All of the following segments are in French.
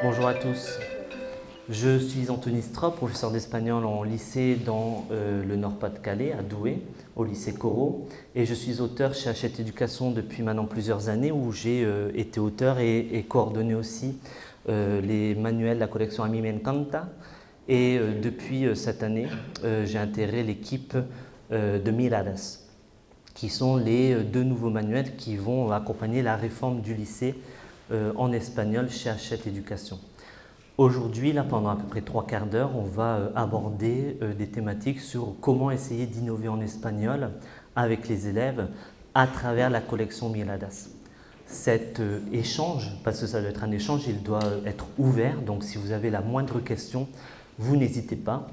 Bonjour à tous, je suis Anthony Strop, professeur d'espagnol en lycée dans le Nord-Pas-de-Calais, à Douai, au lycée Corot, et je suis auteur chez Hachette Éducation depuis maintenant plusieurs années où j'ai été auteur et coordonné aussi les manuels de la collection A mí me encanta, et depuis cette année j'ai intégré l'équipe de Miradas, qui sont les deux nouveaux manuels qui vont accompagner la réforme du lycée en espagnol chez Hachette Éducation. Aujourd'hui, là, pendant à peu près 3/4 d'heure, on va aborder des thématiques sur comment essayer d'innover en espagnol avec les élèves à travers la collection Miradas. Cet échange, parce que ça doit être un échange, il doit être ouvert, donc si vous avez la moindre question, vous n'hésitez pas.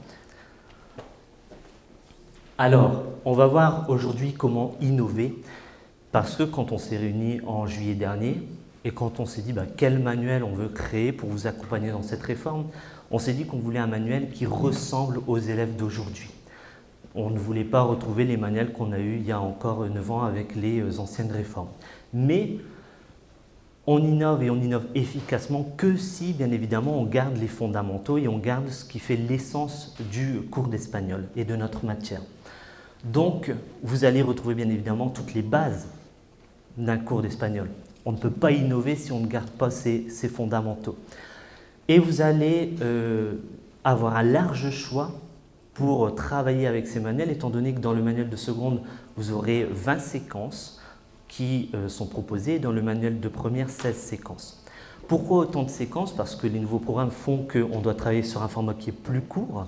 Alors, on va voir aujourd'hui comment innover, parce que quand on s'est réunis en juillet dernier, et quand on s'est dit quel manuel on veut créer pour vous accompagner dans cette réforme, on s'est dit qu'on voulait un manuel qui ressemble aux élèves d'aujourd'hui. On ne voulait pas retrouver les manuels qu'on a eus il y a encore 9 ans avec les anciennes réformes. Mais on innove et on innove efficacement que si, bien évidemment, on garde les fondamentaux et on garde ce qui fait l'essence du cours d'espagnol et de notre matière. Donc, vous allez retrouver bien évidemment toutes les bases d'un cours d'espagnol. On ne peut pas innover si on ne garde pas ces fondamentaux. Et vous allez avoir un large choix pour travailler avec ces manuels, étant donné que dans le manuel de seconde, vous aurez 20 séquences qui sont proposées, et dans le manuel de première, 16 séquences. Pourquoi autant de séquences? Parce que les nouveaux programmes font qu'on doit travailler sur un format qui est plus court,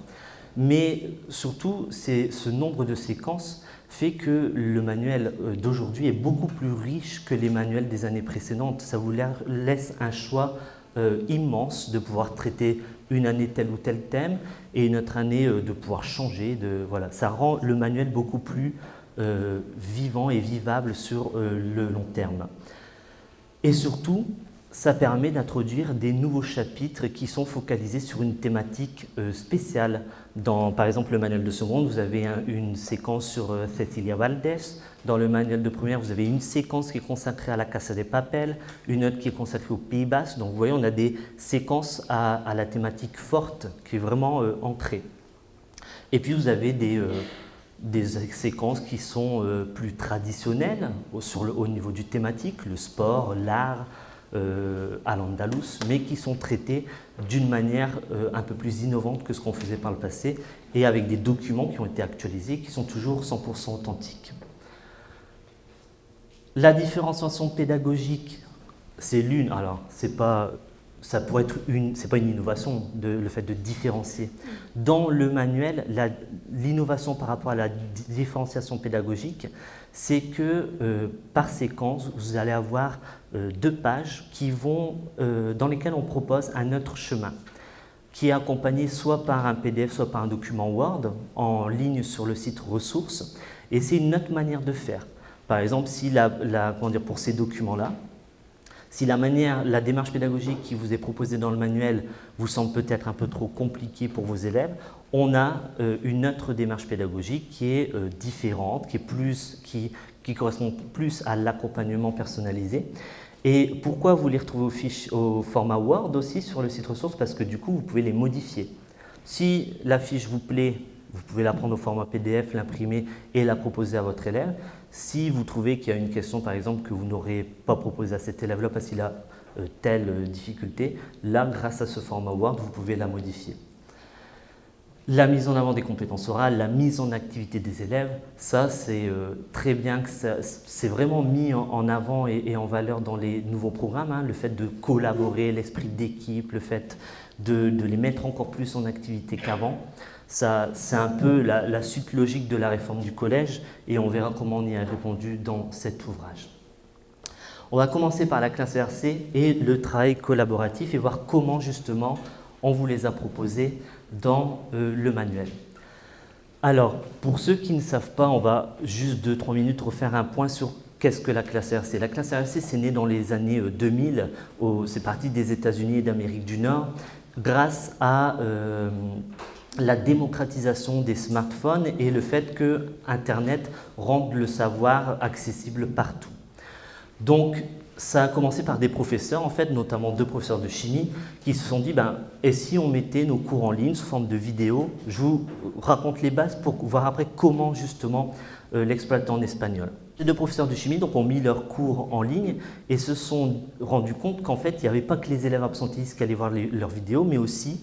mais surtout, ce nombre de séquences fait que le manuel d'aujourd'hui est beaucoup plus riche que les manuels des années précédentes. Ça vous laisse un choix immense de pouvoir traiter une année tel ou tel thème et une autre année de pouvoir changer. Voilà. Ça rend le manuel beaucoup plus vivant et vivable sur le long terme. Et surtout, ça permet d'introduire des nouveaux chapitres qui sont focalisés sur une thématique spéciale. Dans, par exemple, le manuel de seconde, vous avez une séquence sur Cecilia Valdés. Dans le manuel de première, vous avez une séquence qui est consacrée à la Casa de Papel, une autre qui est consacrée au Pays Basque. Donc, vous voyez, on a des séquences à la thématique forte qui est vraiment ancrée. Et puis, vous avez des séquences qui sont plus traditionnelles au niveau du thématique, le sport, l'art, à l'andalous, mais qui sont traités d'une manière un peu plus innovante que ce qu'on faisait par le passé et avec des documents qui ont été actualisés qui sont toujours 100% authentiques. La différenciation pédagogique, c'est l'une, alors ça pourrait être c'est pas une innovation, le fait de différencier. Dans le manuel, l'innovation par rapport à la différenciation pédagogique, c'est que par séquence, vous allez avoir 2 pages dans lesquelles on propose un autre chemin, qui est accompagné soit par un PDF, soit par un document Word, en ligne sur le site ressources, et c'est une autre manière de faire. Par exemple, si pour ces documents-là, si la démarche pédagogique qui vous est proposée dans le manuel vous semble peut-être un peu trop compliquée pour vos élèves, on a une autre démarche pédagogique qui est différente, qui correspond plus à l'accompagnement personnalisé. Et pourquoi vous les retrouvez au format Word aussi sur le site ressources? Parce que du coup, vous pouvez les modifier. Si la fiche vous plaît, vous pouvez la prendre au format PDF, l'imprimer et la proposer à votre élève. Si vous trouvez qu'il y a une question, par exemple, que vous n'aurez pas proposée à cet élève-là parce qu'il a telle difficulté, là, grâce à ce format Word, vous pouvez la modifier. La mise en avant des compétences orales, la mise en activité des élèves, ça c'est très bien, que c'est vraiment mis en avant et en valeur dans les nouveaux programmes, hein, le fait de collaborer, l'esprit d'équipe, le fait de les mettre encore plus en activité qu'avant. C'est un peu la suite logique de la réforme du collège et on verra comment on y a répondu dans cet ouvrage. On va commencer par la classe RC et le travail collaboratif et voir comment justement on vous les a proposés dans le manuel. Alors, pour ceux qui ne savent pas, on va juste 2-3 minutes refaire un point sur qu'est-ce que la classe RC. La classe RC, c'est né dans les années 2000, c'est parti des États-Unis et d'Amérique du Nord, grâce à la démocratisation des smartphones et le fait que Internet rende le savoir accessible partout. Donc, ça a commencé par des professeurs, en fait, notamment 2 professeurs de chimie, qui se sont dit, et si on mettait nos cours en ligne sous forme de vidéo? Je vous raconte les bases pour voir après comment, justement, l'exploiter en espagnol. Les 2 professeurs de chimie donc, ont mis leurs cours en ligne et se sont rendus compte qu'en fait, il n'y avait pas que les élèves absentéistes qui allaient voir leurs vidéos, mais aussi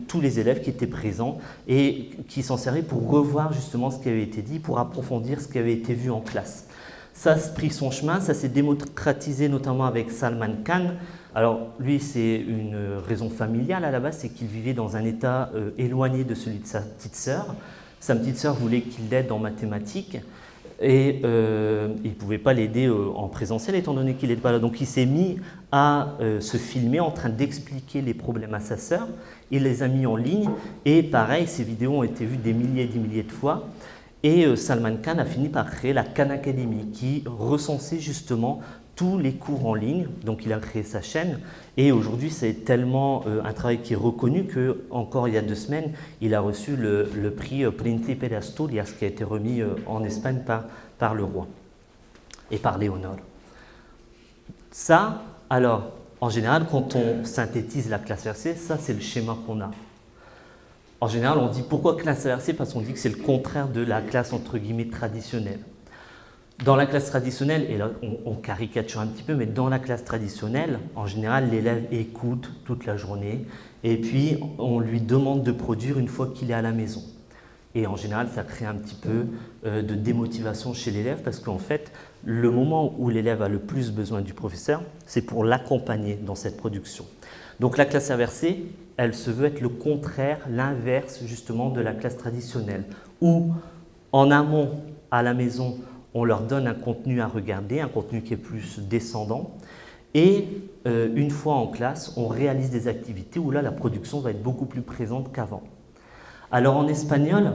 tous les élèves qui étaient présents et qui s'en servaient pour revoir justement ce qui avait été dit, pour approfondir ce qui avait été vu en classe. Ça a pris son chemin, ça s'est démocratisé notamment avec Salman Khan. Alors lui, c'est une raison familiale à la base, c'est qu'il vivait dans un état éloigné de celui de sa petite sœur. Sa petite sœur voulait qu'il l'aide en mathématiques et il ne pouvait pas l'aider en présentiel étant donné qu'il n'était pas là. Donc il s'est mis à se filmer en train d'expliquer les problèmes à sa sœur. Il les a mis en ligne et pareil, ces vidéos ont été vues des milliers et des milliers de fois. Et Salman Khan a fini par créer la Khan Academy qui recensait justement tous les cours en ligne. Donc il a créé sa chaîne et aujourd'hui c'est tellement un travail qui est reconnu qu'encore il y a 2 semaines, il a reçu le prix Príncipe de Asturias qui a été remis en Espagne par le roi et par Léonore. Ça, alors, en général, quand on synthétise la classe versée, ça c'est le schéma qu'on a. En général, on dit pourquoi classe inversée? Parce qu'on dit que c'est le contraire de la classe entre guillemets traditionnelle. Dans la classe traditionnelle, et là on caricature un petit peu, mais dans la classe traditionnelle, en général, l'élève écoute toute la journée et puis on lui demande de produire une fois qu'il est à la maison. Et en général, ça crée un petit peu de démotivation chez l'élève parce qu'en fait, le moment où l'élève a le plus besoin du professeur, c'est pour l'accompagner dans cette production. Donc la classe inversée, elle se veut être le contraire, l'inverse justement de la classe traditionnelle, où en amont, à la maison, on leur donne un contenu à regarder, un contenu qui est plus descendant, et une fois en classe, on réalise des activités où là, la production va être beaucoup plus présente qu'avant. Alors en espagnol,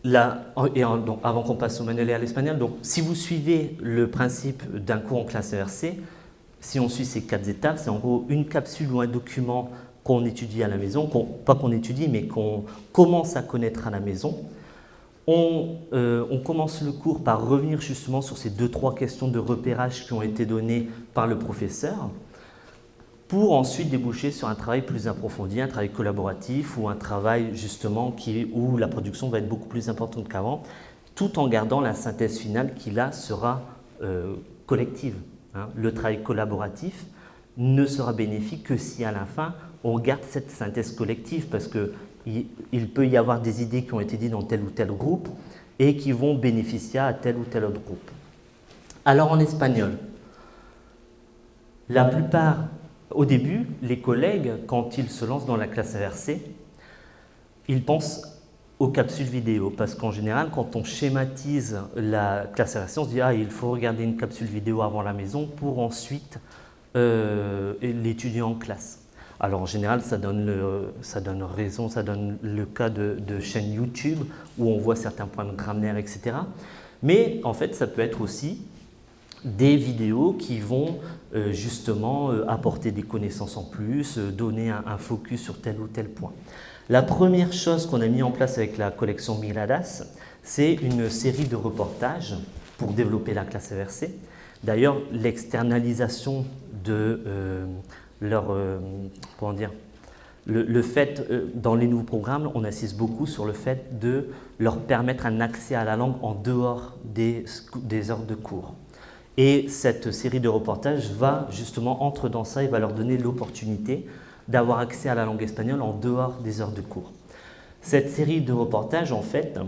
donc avant qu'on passe au manuel et à l'espagnol, donc si vous suivez le principe d'un cours en classe inversée, si on suit ces 4 étapes, c'est en gros une capsule ou un document qu'on étudie à la maison, pas qu'on étudie, mais qu'on commence à connaître à la maison. On commence le cours par revenir justement sur ces 2-3 questions de repérage qui ont été données par le professeur, pour ensuite déboucher sur un travail plus approfondi, un travail collaboratif ou un travail justement où la production va être beaucoup plus importante qu'avant, tout en gardant la synthèse finale qui là sera collective. Le travail collaboratif ne sera bénéfique que si à la fin on garde cette synthèse collective parce qu'il peut y avoir des idées qui ont été dites dans tel ou tel groupe et qui vont bénéficier à tel ou tel autre groupe. Alors en espagnol, la plupart, au début, les collègues, quand ils se lancent dans la classe inversée, ils pensent aux capsules vidéo parce qu'en général, quand on schématise la classe inversée, on se dit « Ah, il faut regarder une capsule vidéo avant la maison pour ensuite l'étudier en classe ». Alors en général, ça donne le cas de chaînes YouTube où on voit certains points de grammaire, etc. Mais en fait, ça peut être aussi des vidéos qui vont justement apporter des connaissances en plus, donner un focus sur tel ou tel point. La première chose qu'on a mis en place avec la collection Miradas, c'est une série de reportages pour développer la classe inversée. D'ailleurs, l'externalisation de le fait, dans les nouveaux programmes, on insiste beaucoup sur le fait de leur permettre un accès à la langue en dehors des heures de cours. Et cette série de reportages va justement entrer dans ça et va leur donner l'opportunité d'avoir accès à la langue espagnole en dehors des heures de cours. Cette série de reportages, en fait,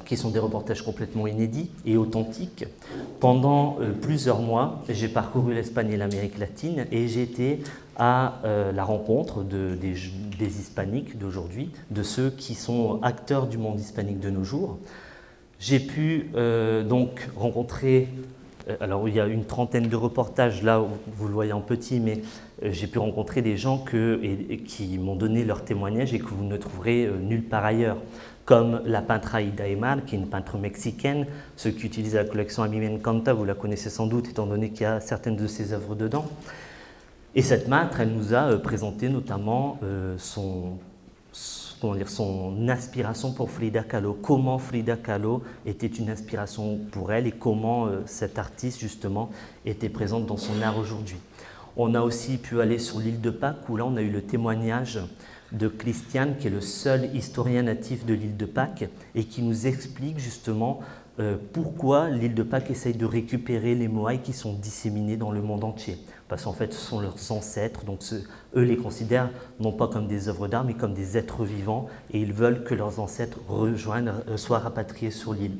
qui sont des reportages complètement inédits et authentiques, pendant plusieurs mois, j'ai parcouru l'Espagne et l'Amérique latine et j'ai été à la rencontre des hispaniques d'aujourd'hui, de ceux qui sont acteurs du monde hispanique de nos jours. J'ai pu donc rencontrer, alors il y a une trentaine de reportages, là vous le voyez en petit, mais j'ai pu rencontrer des gens qui m'ont donné leur témoignage et que vous ne trouverez nulle part ailleurs, comme la peintre Aida Emal, qui est une peintre mexicaine. Ceux qui utilisent la collection A mí me encanta, vous la connaissez sans doute, étant donné qu'il y a certaines de ses œuvres dedans. Et cette peintre, elle nous a présenté notamment son inspiration pour Frida Kahlo, comment Frida Kahlo était une inspiration pour elle et comment cette artiste justement était présente dans son art aujourd'hui. On a aussi pu aller sur l'île de Pâques où là on a eu le témoignage de Christian qui est le seul historien natif de l'île de Pâques et qui nous explique justement pourquoi l'île de Pâques essaye de récupérer les Moaïs qui sont disséminés dans le monde entier. Parce qu'en fait, ce sont leurs ancêtres, donc eux les considèrent non pas comme des œuvres d'art, mais comme des êtres vivants, et ils veulent que leurs ancêtres soient rapatriés sur l'île.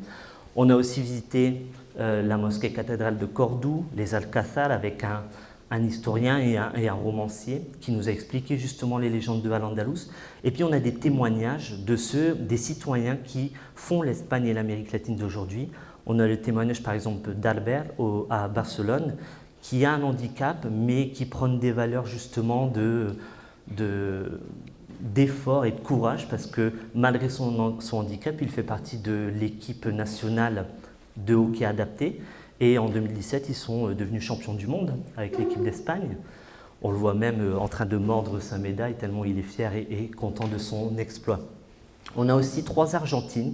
On a aussi visité la mosquée cathédrale de Cordoue, les Alcázar, avec un historien et un romancier qui nous a expliqué justement les légendes de Al-Andalus. Et puis on a des témoignages des citoyens qui font l'Espagne et l'Amérique latine d'aujourd'hui. On a le témoignage par exemple d'Albert à Barcelone, qui a un handicap, mais qui prône des valeurs justement d'effort et de courage, parce que malgré son handicap, il fait partie de l'équipe nationale de hockey adapté. Et en 2017, ils sont devenus champions du monde avec l'équipe d'Espagne. On le voit même en train de mordre sa médaille, tellement il est fier et content de son exploit. On a aussi 3 Argentines,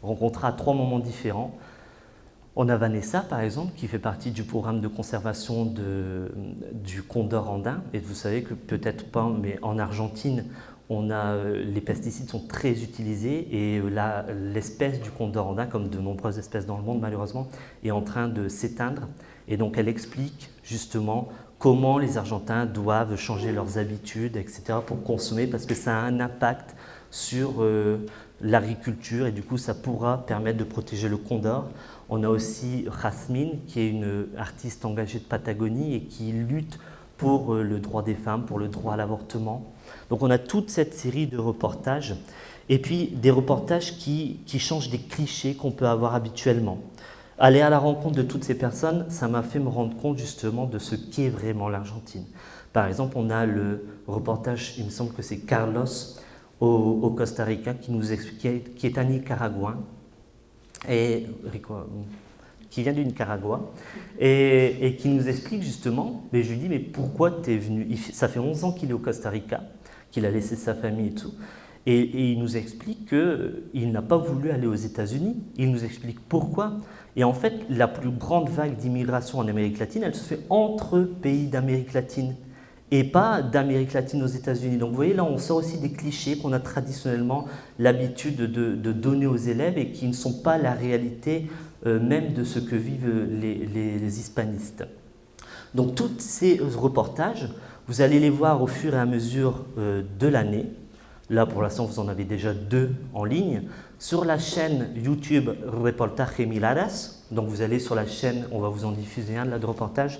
rencontrées à 3 moments différents. On a Vanessa, par exemple, qui fait partie du programme de conservation du condor andin. Et vous savez que peut-être pas, mais en Argentine, les pesticides sont très utilisés et l'espèce du condor andin, comme de nombreuses espèces dans le monde malheureusement, est en train de s'éteindre. Et donc elle explique justement comment les Argentins doivent changer leurs habitudes, etc. pour consommer, parce que ça a un impact sur l'agriculture et du coup ça pourra permettre de protéger le condor. On a aussi Jasmine, qui est une artiste engagée de Patagonie et qui lutte pour le droit des femmes, pour le droit à l'avortement. Donc on a toute cette série de reportages, et puis des reportages qui changent des clichés qu'on peut avoir habituellement. Aller à la rencontre de toutes ces personnes, ça m'a fait me rendre compte justement de ce qu'est vraiment l'Argentine. Par exemple, on a le reportage, il me semble que c'est Carlos au Costa Rica, qui est un Nicaraguayen, qui vient du Nicaragua, et qui nous explique justement, mais je lui dis, mais pourquoi tu es venu? Ça fait 11 ans qu'il est au Costa Rica, qu'il a laissé sa famille et tout, et il nous explique qu'il n'a pas voulu aller aux États-Unis. Il nous explique pourquoi. Et en fait, la plus grande vague d'immigration en Amérique latine, elle se fait entre pays d'Amérique latine, et pas d'Amérique latine aux États-Unis. Donc vous voyez, là, on sort aussi des clichés qu'on a traditionnellement l'habitude de donner aux élèves et qui ne sont pas la réalité même de ce que vivent les hispanistes. Donc tous ces reportages, vous allez les voir au fur et à mesure de l'année. Là, pour l'instant, vous en avez déjà 2 en ligne. Sur la chaîne YouTube Reportaje Miradas, donc vous allez sur la chaîne, on va vous en diffuser un là de reportage,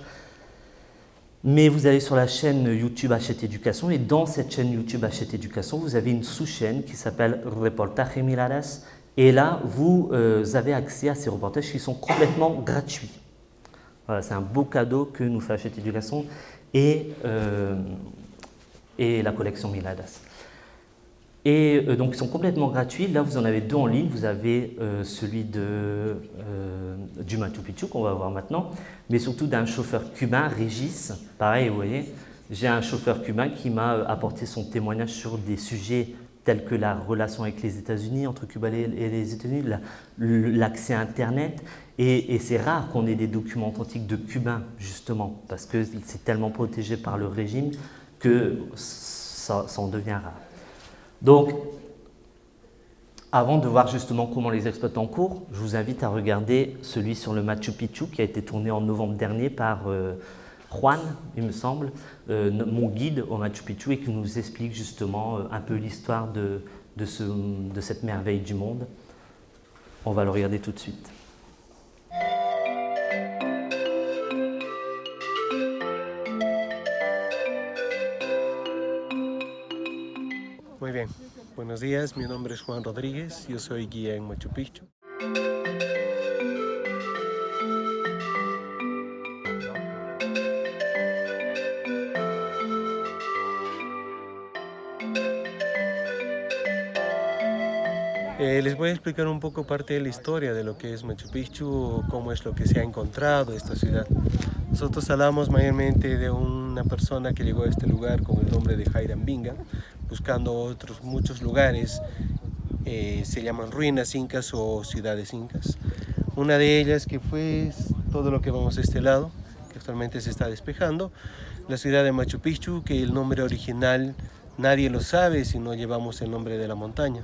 mais vous allez sur la chaîne YouTube Hachette Éducation, et dans cette chaîne YouTube Hachette Éducation, vous avez une sous-chaîne qui s'appelle Reportaje Miradas, et là, vous avez accès à ces reportages qui sont complètement gratuits. Voilà, c'est un beau cadeau que nous fait Hachette Éducation et la collection Miradas. Et donc ils sont complètement gratuits. Là, vous en avez 2 en ligne. Vous avez celui du Machu Picchu qu'on va voir maintenant, mais surtout d'un chauffeur cubain, Régis. Pareil, vous voyez, j'ai un chauffeur cubain qui m'a apporté son témoignage sur des sujets tels que la relation avec les États-Unis, entre Cuba et les États-Unis, l'accès à Internet. Et c'est rare qu'on ait des documents authentiques de Cubains, justement, parce que c'est tellement protégé par le régime que ça en devient rare. Donc, avant de voir justement comment les exploiter en cours, je vous invite à regarder celui sur le Machu Picchu qui a été tourné en novembre dernier par Juan, il me semble, mon guide au Machu Picchu, et qui nous explique justement un peu l'histoire de cette merveille du monde. On va le regarder tout de suite. Muy bien, buenos días, mi nombre es Juan Rodríguez, yo soy guía en Machu Picchu. Les voy a explicar un poco parte de la historia de lo que es Machu Picchu, cómo es lo que se ha encontrado esta ciudad. Nosotros hablamos mayormente de una persona que llegó a este lugar con el nombre de Hiram Bingham, buscando otros muchos lugares, se llaman ruinas incas o ciudades incas. Una de ellas que fue todo lo que vamos a este lado, que actualmente se está despejando, la ciudad de Machu Picchu, que el nombre original nadie lo sabe si no llevamos el nombre de la montaña.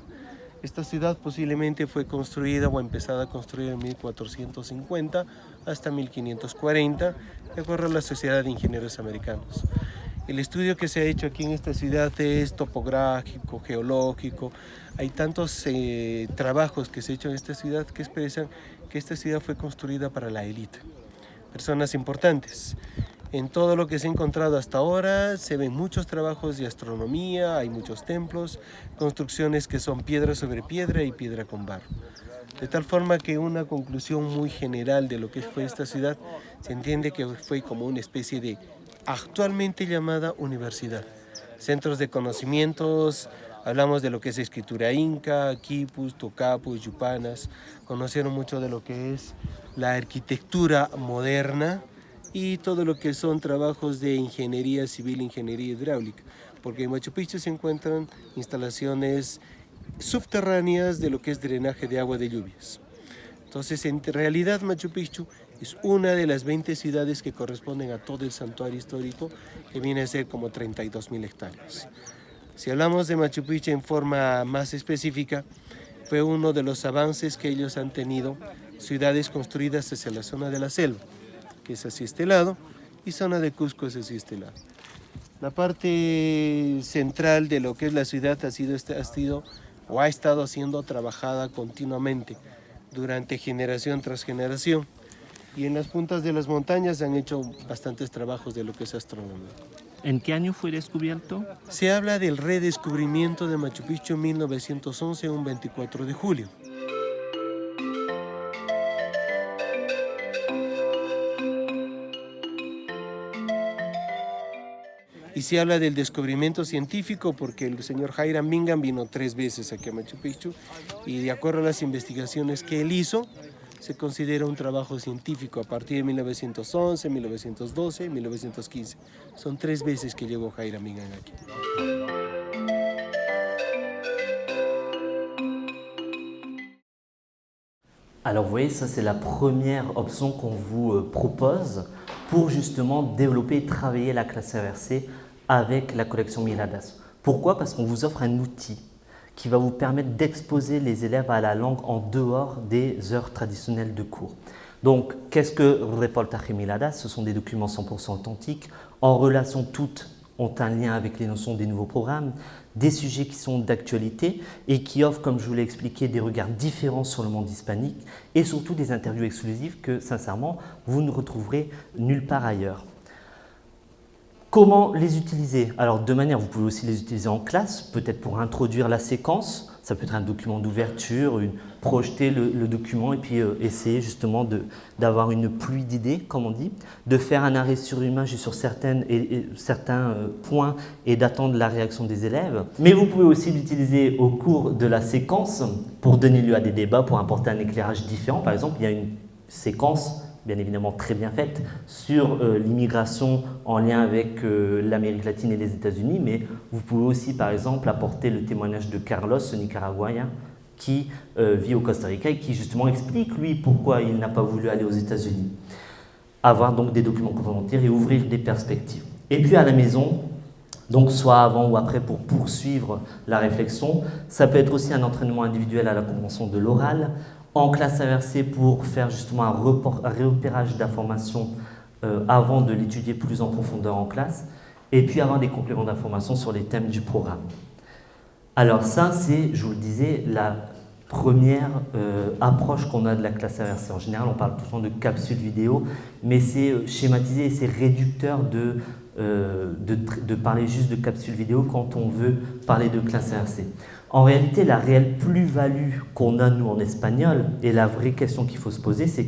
Esta ciudad posiblemente fue construida o empezada a construir en 1450 hasta 1540, de acuerdo a la Sociedad de Ingenieros Americanos. El estudio que se ha hecho aquí en esta ciudad es topográfico, geológico. Hay tantos trabajos que se han hecho en esta ciudad que expresan que esta ciudad fue construida para la élite, personas importantes. En todo lo que se ha encontrado hasta ahora se ven muchos trabajos de astronomía, hay muchos templos, construcciones que son piedra sobre piedra y piedra con barro. De tal forma que una conclusión muy general de lo que fue esta ciudad, se entiende que fue como una especie de actualmente llamada universidad. Centros de conocimientos, hablamos de lo que es escritura inca, quipus, tocapus, yupanas, conocieron mucho de lo que es la arquitectura moderna, y todo lo que son trabajos de ingeniería civil, ingeniería hidráulica, porque en Machu Picchu se encuentran instalaciones subterráneas de lo que es drenaje de agua de lluvias. Entonces, en realidad Machu Picchu es una de las 20 ciudades que corresponden a todo el santuario histórico, que viene a ser como 32.000 hectáreas. Si hablamos de Machu Picchu en forma más específica, fue uno de los avances que ellos han tenido, ciudades construidas hacia la zona de la selva, que es hacia este lado, y zona de Cusco es hacia este lado. La parte central de lo que es la ciudad ha estado siendo trabajada continuamente durante generación tras generación, y en las puntas de las montañas se han hecho bastantes trabajos de lo que es astronomía. ¿En qué año fue descubierto? Se habla del redescubrimiento de Machu Picchu en 1911, un 24 de julio. Y se habla del descubrimiento científico porque el señor Hiram Bingham vino 3 veces aquí a Machu Picchu, y de acuerdo a las investigaciones que él hizo, se considera un trabajo científico a partir de 1911, 1912, 1915. Son 3 veces que llegó Hiram Bingham aquí. Alors vous voyez, ça c'est la première option qu'on vous propose pour justement développer et travailler la classe inversée avec la collection Miladas. Pourquoi? Parce qu'on vous offre un outil qui va vous permettre d'exposer les élèves à la langue en dehors des heures traditionnelles de cours. Donc, qu'est-ce que Reportaje Miladas? Ce sont des documents 100% authentiques, en relation toutes ont un lien avec les notions des nouveaux programmes, des sujets qui sont d'actualité et qui offrent, comme je vous l'ai expliqué, des regards différents sur le monde hispanique et surtout des interviews exclusives que, sincèrement, vous ne retrouverez nulle part ailleurs. Comment les utiliser? Alors, de manière, vous pouvez aussi les utiliser en classe, peut-être pour introduire la séquence. Ça peut être un document d'ouverture, projeter le document et puis essayer justement d'avoir une pluie d'idées, comme on dit, de faire un arrêt sur image sur certains points et d'attendre la réaction des élèves. Mais vous pouvez aussi l'utiliser au cours de la séquence pour donner lieu à des débats, pour apporter un éclairage différent. Par exemple, il y a une séquence bien évidemment très bien faite, sur l'immigration en lien avec l'Amérique latine et les États-Unis, mais vous pouvez aussi par exemple apporter le témoignage de Carlos, ce Nicaraguayen, qui vit au Costa Rica et qui justement explique lui pourquoi il n'a pas voulu aller aux États-Unis. Avoir donc des documents complémentaires et ouvrir des perspectives. Et puis à la maison, donc soit avant ou après pour poursuivre la réflexion, ça peut être aussi un entraînement individuel à la compréhension de l'oral, en classe inversée pour faire justement un repérage d'informations avant de l'étudier plus en profondeur en classe, et puis avoir des compléments d'informations sur les thèmes du programme. Alors ça, c'est, je vous le disais, la première approche qu'on a de la classe inversée. En général, on parle tout le temps de capsules vidéo, mais c'est schématisé et c'est réducteur de parler juste de capsules vidéo quand on veut parler de classe inversée. En réalité, la réelle plus-value qu'on a, nous, en espagnol, et la vraie question qu'il faut se poser, c'est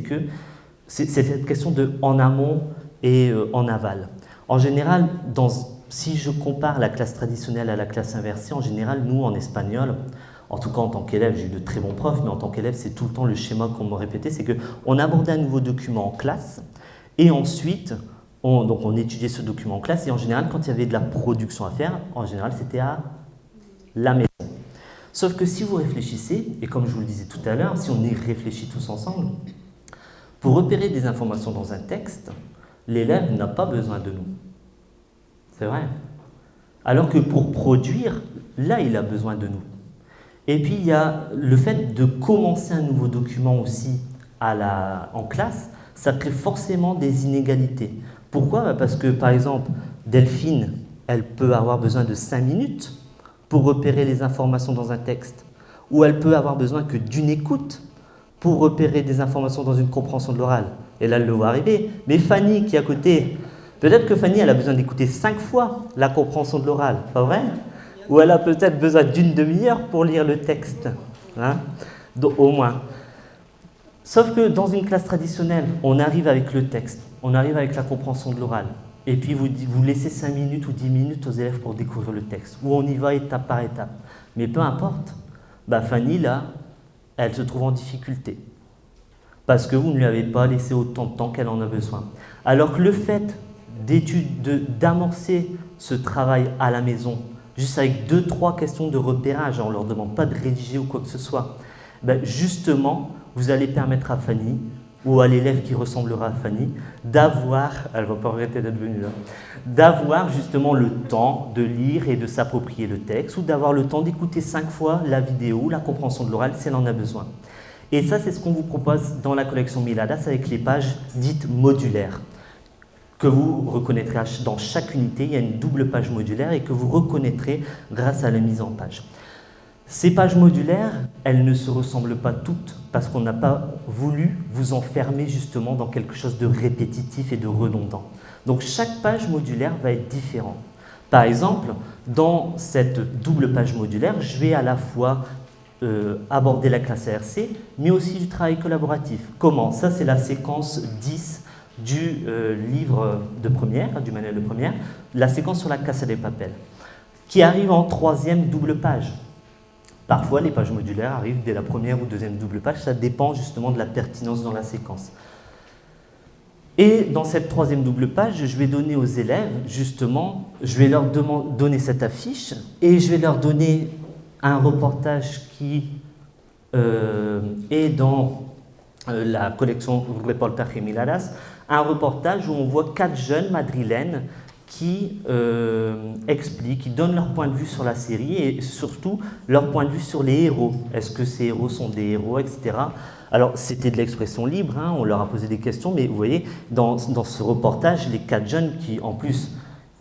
cette question de en amont et en aval. En général, si je compare la classe traditionnelle à la classe inversée, en général, nous, en espagnol, en tout cas en tant qu'élève, j'ai eu de très bons profs, mais en tant qu'élève, c'est tout le temps le schéma qu'on me répétait, c'est qu'on abordait un nouveau document en classe, et ensuite, on étudiait ce document en classe, et en général, quand il y avait de la production à faire, en général, c'était à la maison. Sauf que si vous réfléchissez, et comme je vous le disais tout à l'heure, si on y réfléchit tous ensemble, pour repérer des informations dans un texte, l'élève n'a pas besoin de nous. C'est vrai. Alors que pour produire, là, il a besoin de nous. Et puis, il y a le fait de commencer un nouveau document aussi en classe, ça crée forcément des inégalités. Pourquoi ? Parce que, par exemple, Delphine, elle peut avoir besoin de 5 minutes pour repérer les informations dans un texte, ou elle peut avoir besoin que d'une écoute pour repérer des informations dans une compréhension de l'oral. Et là, elle le voit arriver. Mais Fanny, qui est à côté, peut-être que Fanny, elle a besoin d'écouter 5 fois la compréhension de l'oral, pas vrai ? Ou elle a peut-être besoin d'une demi-heure pour lire le texte, hein ? Donc, au moins. Sauf que dans une classe traditionnelle, on arrive avec le texte, on arrive avec la compréhension de l'oral. Et puis vous laissez 5 minutes ou 10 minutes aux élèves pour découvrir le texte, où on y va étape par étape. Mais peu importe, Fanny, là, elle se trouve en difficulté. Parce que vous ne lui avez pas laissé autant de temps qu'elle en a besoin. Alors que le fait d'amorcer ce travail à la maison, juste avec 2-3 questions de repérage, on ne leur demande pas de rédiger ou quoi que ce soit, justement, vous allez permettre à Fanny, ou à l'élève qui ressemblera à Fanny, d'avoir, elle ne va pas regretter d'être venue là, d'avoir justement le temps de lire et de s'approprier le texte, ou d'avoir le temps d'écouter 5 fois la vidéo, la compréhension de l'oral, si elle en a besoin. Et ça, c'est ce qu'on vous propose dans la collection Miladas avec les pages dites modulaires, que vous reconnaîtrez dans chaque unité. Il y a une double page modulaire et que vous reconnaîtrez grâce à la mise en page. Ces pages modulaires, elles ne se ressemblent pas toutes parce qu'on n'a pas voulu vous enfermer justement dans quelque chose de répétitif et de redondant. Donc chaque page modulaire va être différente. Par exemple, dans cette double page modulaire, je vais à la fois aborder la classe ARC, mais aussi du travail collaboratif. Comment ? Ça, c'est la séquence 10 du livre de première, du manuel de première, la séquence sur la Casa de Papel, qui arrive en 3e double page. Parfois, les pages modulaires arrivent dès la 1re ou 2e double page, ça dépend justement de la pertinence dans la séquence. Et dans cette 3e double page, je vais donner aux élèves, justement, je vais leur donner cette affiche et je vais leur donner un reportage qui est dans la collection Reportaje Miladas, un reportage où on voit 4 jeunes madrilènes qui expliquent, qui donnent leur point de vue sur la série et surtout leur point de vue sur les héros. Est-ce que ces héros sont des héros, etc. Alors, c'était de l'expression libre, hein, on leur a posé des questions, mais vous voyez, dans ce reportage, les 4 jeunes qui, en plus,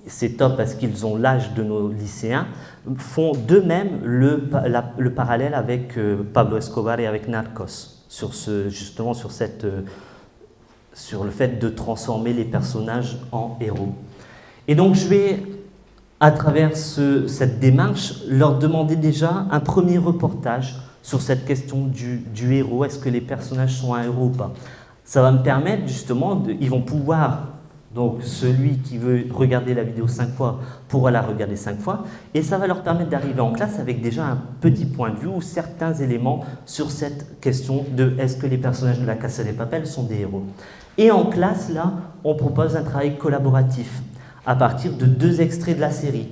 c'est top parce qu'ils ont l'âge de nos lycéens, font d'eux-mêmes le parallèle avec Pablo Escobar et avec Narcos, sur le fait de transformer les personnages en héros. Et donc, je vais, à travers cette démarche, leur demander déjà un premier reportage sur cette question du héros. Est-ce que les personnages sont un héros ou pas ? Ça va me permettre, justement, ils vont pouvoir, donc celui qui veut regarder la vidéo 5 fois pourra la regarder 5 fois, et ça va leur permettre d'arriver en classe avec déjà un petit point de vue ou certains éléments sur cette question de est-ce que les personnages de la Casa de Papel sont des héros ? Et en classe, là, on propose un travail collaboratif à partir de 2 extraits de la série.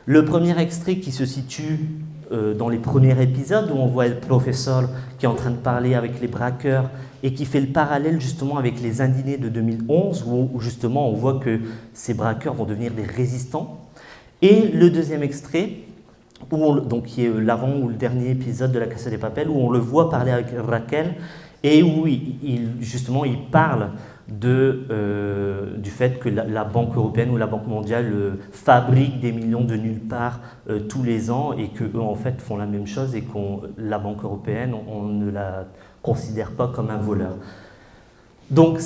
Le premier extrait qui se situe dans les premiers épisodes, où on voit le professeur qui est en train de parler avec les braqueurs et qui fait le parallèle justement avec les Indignés de 2011, où justement on voit que ces braqueurs vont devenir des résistants. Et le deuxième extrait, donc qui est l'avant ou le dernier épisode de la Casa de Papel, où on le voit parler avec Raquel et où justement il parle du fait que la Banque européenne ou la Banque mondiale fabrique des millions de nulle part tous les ans et qu'eux en fait font la même chose et que la Banque européenne, on ne la considère pas comme un voleur. Donc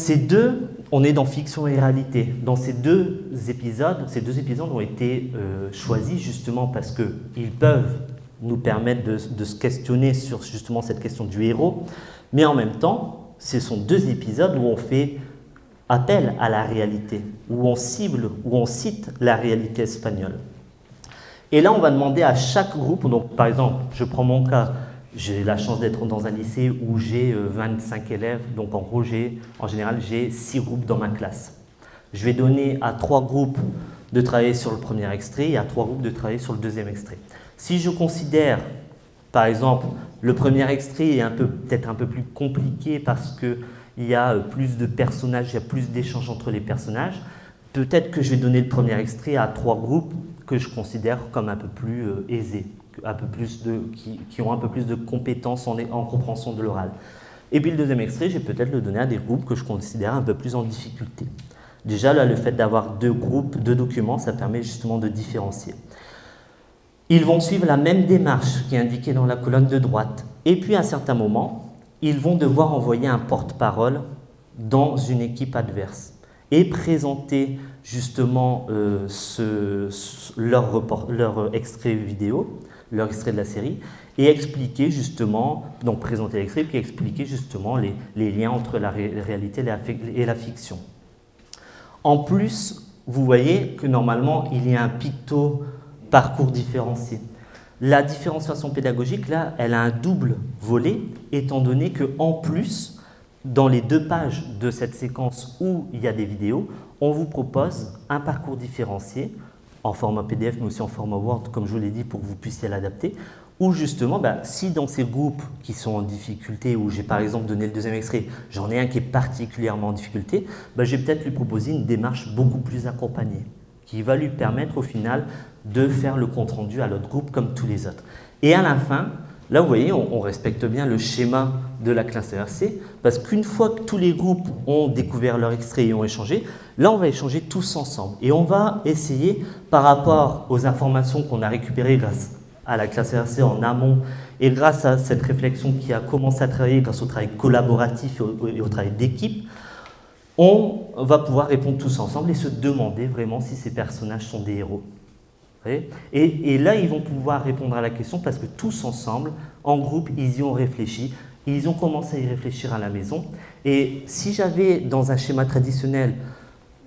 on est dans fiction et réalité. Dans ces deux épisodes ont été choisis justement parce qu'ils peuvent nous permettre de se questionner sur justement cette question du héros, mais en même temps, ce sont 2 épisodes où on fait appel à la réalité, où on cible, où on cite la réalité espagnole. Et là, on va demander à chaque groupe, donc par exemple, je prends mon cas, j'ai la chance d'être dans un lycée où j'ai 25 élèves, donc en général, j'ai 6 groupes dans ma classe. Je vais donner à 3 groupes de travailler sur le premier extrait et à 3 groupes de travailler sur le deuxième extrait. Si je considère, par exemple, le premier extrait est peut-être un peu plus compliqué parce qu'il y a plus de personnages, il y a plus d'échanges entre les personnages, peut-être que je vais donner le premier extrait à 3 groupes que je considère comme un peu plus aisés, qui ont un peu plus de compétences en compréhension de l'oral. Et puis le deuxième extrait, je vais peut-être le donner à des groupes que je considère un peu plus en difficulté. Déjà, là, le fait d'avoir 2 groupes, 2 documents, ça permet justement de différencier. Ils vont suivre la même démarche qui est indiquée dans la colonne de droite. Et puis, à un certain moment, ils vont devoir envoyer un porte-parole dans une équipe adverse et présenter justement leur extrait vidéo, leur extrait de la série, et expliquer justement, donc présenter l'extrait, puis expliquer justement les liens entre la réalité et la fiction. En plus, vous voyez que normalement, il y a un picto parcours différencié. La différenciation pédagogique, là, elle a un double volet, étant donné qu'en plus, dans les 2 pages de cette séquence où il y a des vidéos, on vous propose un parcours différencié, en format PDF, mais aussi en format Word, comme je vous l'ai dit, pour que vous puissiez l'adapter, où justement, si dans ces groupes qui sont en difficulté, où j'ai par exemple donné le deuxième extrait, j'en ai un qui est particulièrement en difficulté, je vais peut-être lui proposer une démarche beaucoup plus accompagnée, qui va lui permettre au final de faire le compte-rendu à l'autre groupe comme tous les autres. Et à la fin, là vous voyez, on respecte bien le schéma de la classe ERC, parce qu'une fois que tous les groupes ont découvert leur extrait et ont échangé, là on va échanger tous ensemble. Et on va essayer, par rapport aux informations qu'on a récupérées grâce à la classe ERC en amont, et grâce à cette réflexion qui a commencé à travailler grâce au travail collaboratif et au travail d'équipe, on va pouvoir répondre tous ensemble et se demander vraiment si ces personnages sont des héros. Et là, ils vont pouvoir répondre à la question parce que tous ensemble, en groupe, ils y ont réfléchi, ils ont commencé à y réfléchir à la maison. Et si j'avais, dans un schéma traditionnel,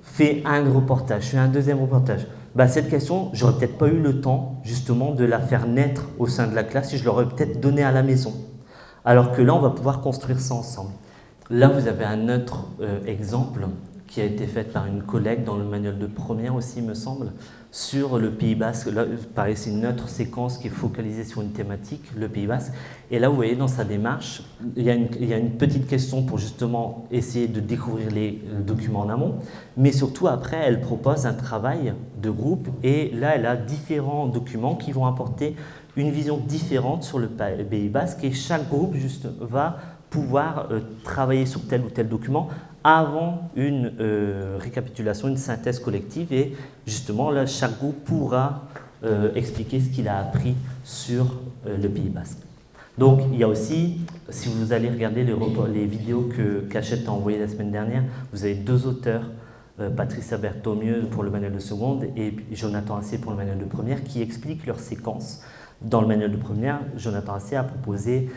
fait un reportage, fait un deuxième reportage, cette question, j'aurais peut-être pas eu le temps, justement, de la faire naître au sein de la classe et je l'aurais peut-être donnée à la maison. Alors que là, on va pouvoir construire ça ensemble. Là, vous avez un autre exemple qui a été fait par une collègue dans le manuel de première aussi, me semble, sur le Pays Basque. Là, pareil, c'est une autre séquence qui est focalisée sur une thématique, le Pays Basque. Et là, vous voyez, dans sa démarche, il y a une petite question pour justement essayer de découvrir les documents en amont, mais surtout, après, elle propose un travail de groupe, et là, elle a différents documents qui vont apporter une vision différente sur le Pays Basque, et chaque groupe va pouvoir travailler sur tel ou tel document avant une récapitulation, une synthèse collective, et justement là chaque groupe pourra expliquer ce qu'il a appris sur le Pays Basque. Donc il y a aussi, si vous allez regarder les vidéos que Cachette a envoyées la semaine dernière, vous avez 2 auteurs, Patricia Berthomieux pour le manuel de seconde et Jonathan Assé pour le manuel de première, qui expliquent leur séquence. Dans le manuel de première, Jonathan Assé a proposé,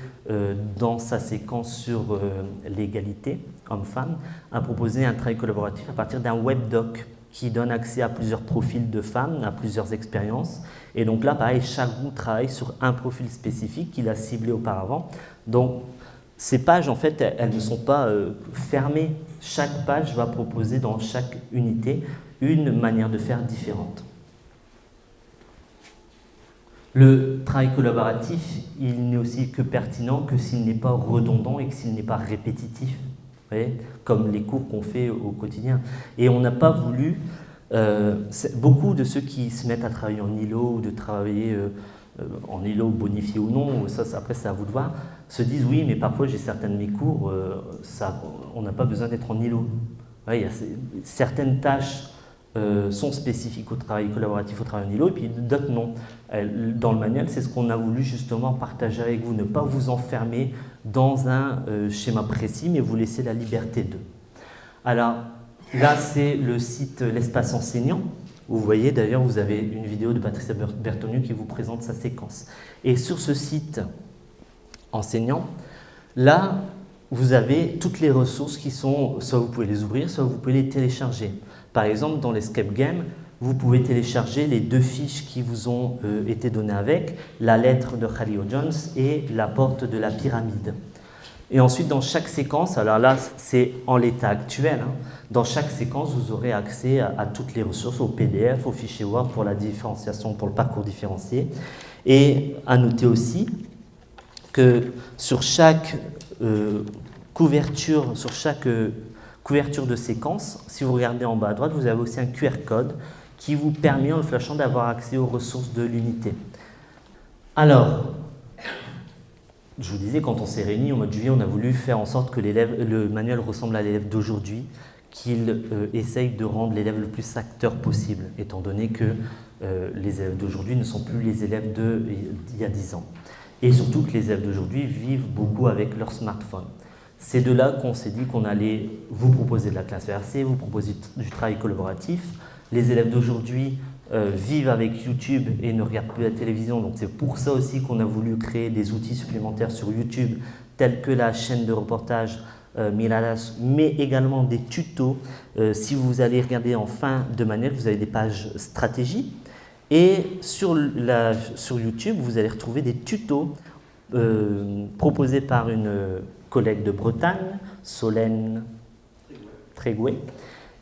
dans sa séquence sur l'égalité homme-femme, a proposé un travail collaboratif à partir d'un webdoc qui donne accès à plusieurs profils de femmes, à plusieurs expériences. Et donc là, pareil, chaque groupe travaille sur un profil spécifique qu'il a ciblé auparavant. Donc, ces pages, en fait, elles ne sont pas fermées. Chaque page va proposer dans chaque unité une manière de faire différente. Le travail collaboratif, il n'est aussi que pertinent que s'il n'est pas redondant et que s'il n'est pas répétitif, vous voyez, comme les cours qu'on fait au quotidien. Et on n'a pas voulu, beaucoup de ceux qui se mettent à travailler en îlot ou de travailler en îlot bonifié ou non, ça, après c'est à vous de voir, se disent oui, mais parfois j'ai certains de mes cours, on n'a pas besoin d'être en îlot. Ouais, il y a certaines tâches sont spécifiques au travail collaboratif, au travail en îlot, et puis d'autres non. Dans le manuel, c'est ce qu'on a voulu justement partager avec vous, ne pas vous enfermer dans un schéma précis, mais vous laisser la liberté d'eux. Alors là, c'est le site L'Espace Enseignant. Vous voyez d'ailleurs, vous avez une vidéo de Patricia Berthomieux qui vous présente sa séquence. Et sur ce site enseignant, là, vous avez toutes les ressources qui sont, soit vous pouvez les ouvrir, soit vous pouvez les télécharger. Par exemple, dans l'Escape Game, vous pouvez télécharger les 2 fiches qui vous ont été données avec, la lettre de Khalil Jones et la porte de la pyramide. Et ensuite, dans chaque séquence, alors là, c'est en l'état actuel, hein, dans chaque séquence, vous aurez accès à toutes les ressources, au PDF, au fichier Word pour la différenciation, pour le parcours différencié. Et à noter aussi que sur chaque couverture de séquence, si vous regardez en bas à droite, vous avez aussi un QR code qui vous permet, en le flashant, d'avoir accès aux ressources de l'unité. Alors, je vous disais, quand on s'est réunis au mois de juillet, on a voulu faire en sorte que le manuel ressemble à l'élève d'aujourd'hui, qu'il essaye de rendre l'élève le plus acteur possible, étant donné que les élèves d'aujourd'hui ne sont plus les élèves d'il y a 10 ans. Et surtout que les élèves d'aujourd'hui vivent beaucoup avec leur smartphone. C'est de là qu'on s'est dit qu'on allait vous proposer de la classe VRC, vous proposer du travail collaboratif. Les élèves d'aujourd'hui vivent avec YouTube et ne regardent plus la télévision, donc c'est pour ça aussi qu'on a voulu créer des outils supplémentaires sur YouTube, tels que la chaîne de reportage Miradas, mais également des tutos. Si vous allez regarder en fin de manuel, vous avez des pages stratégie. Et sur YouTube, vous allez retrouver des tutos proposés par une collègue de Bretagne, Solène Tréguet.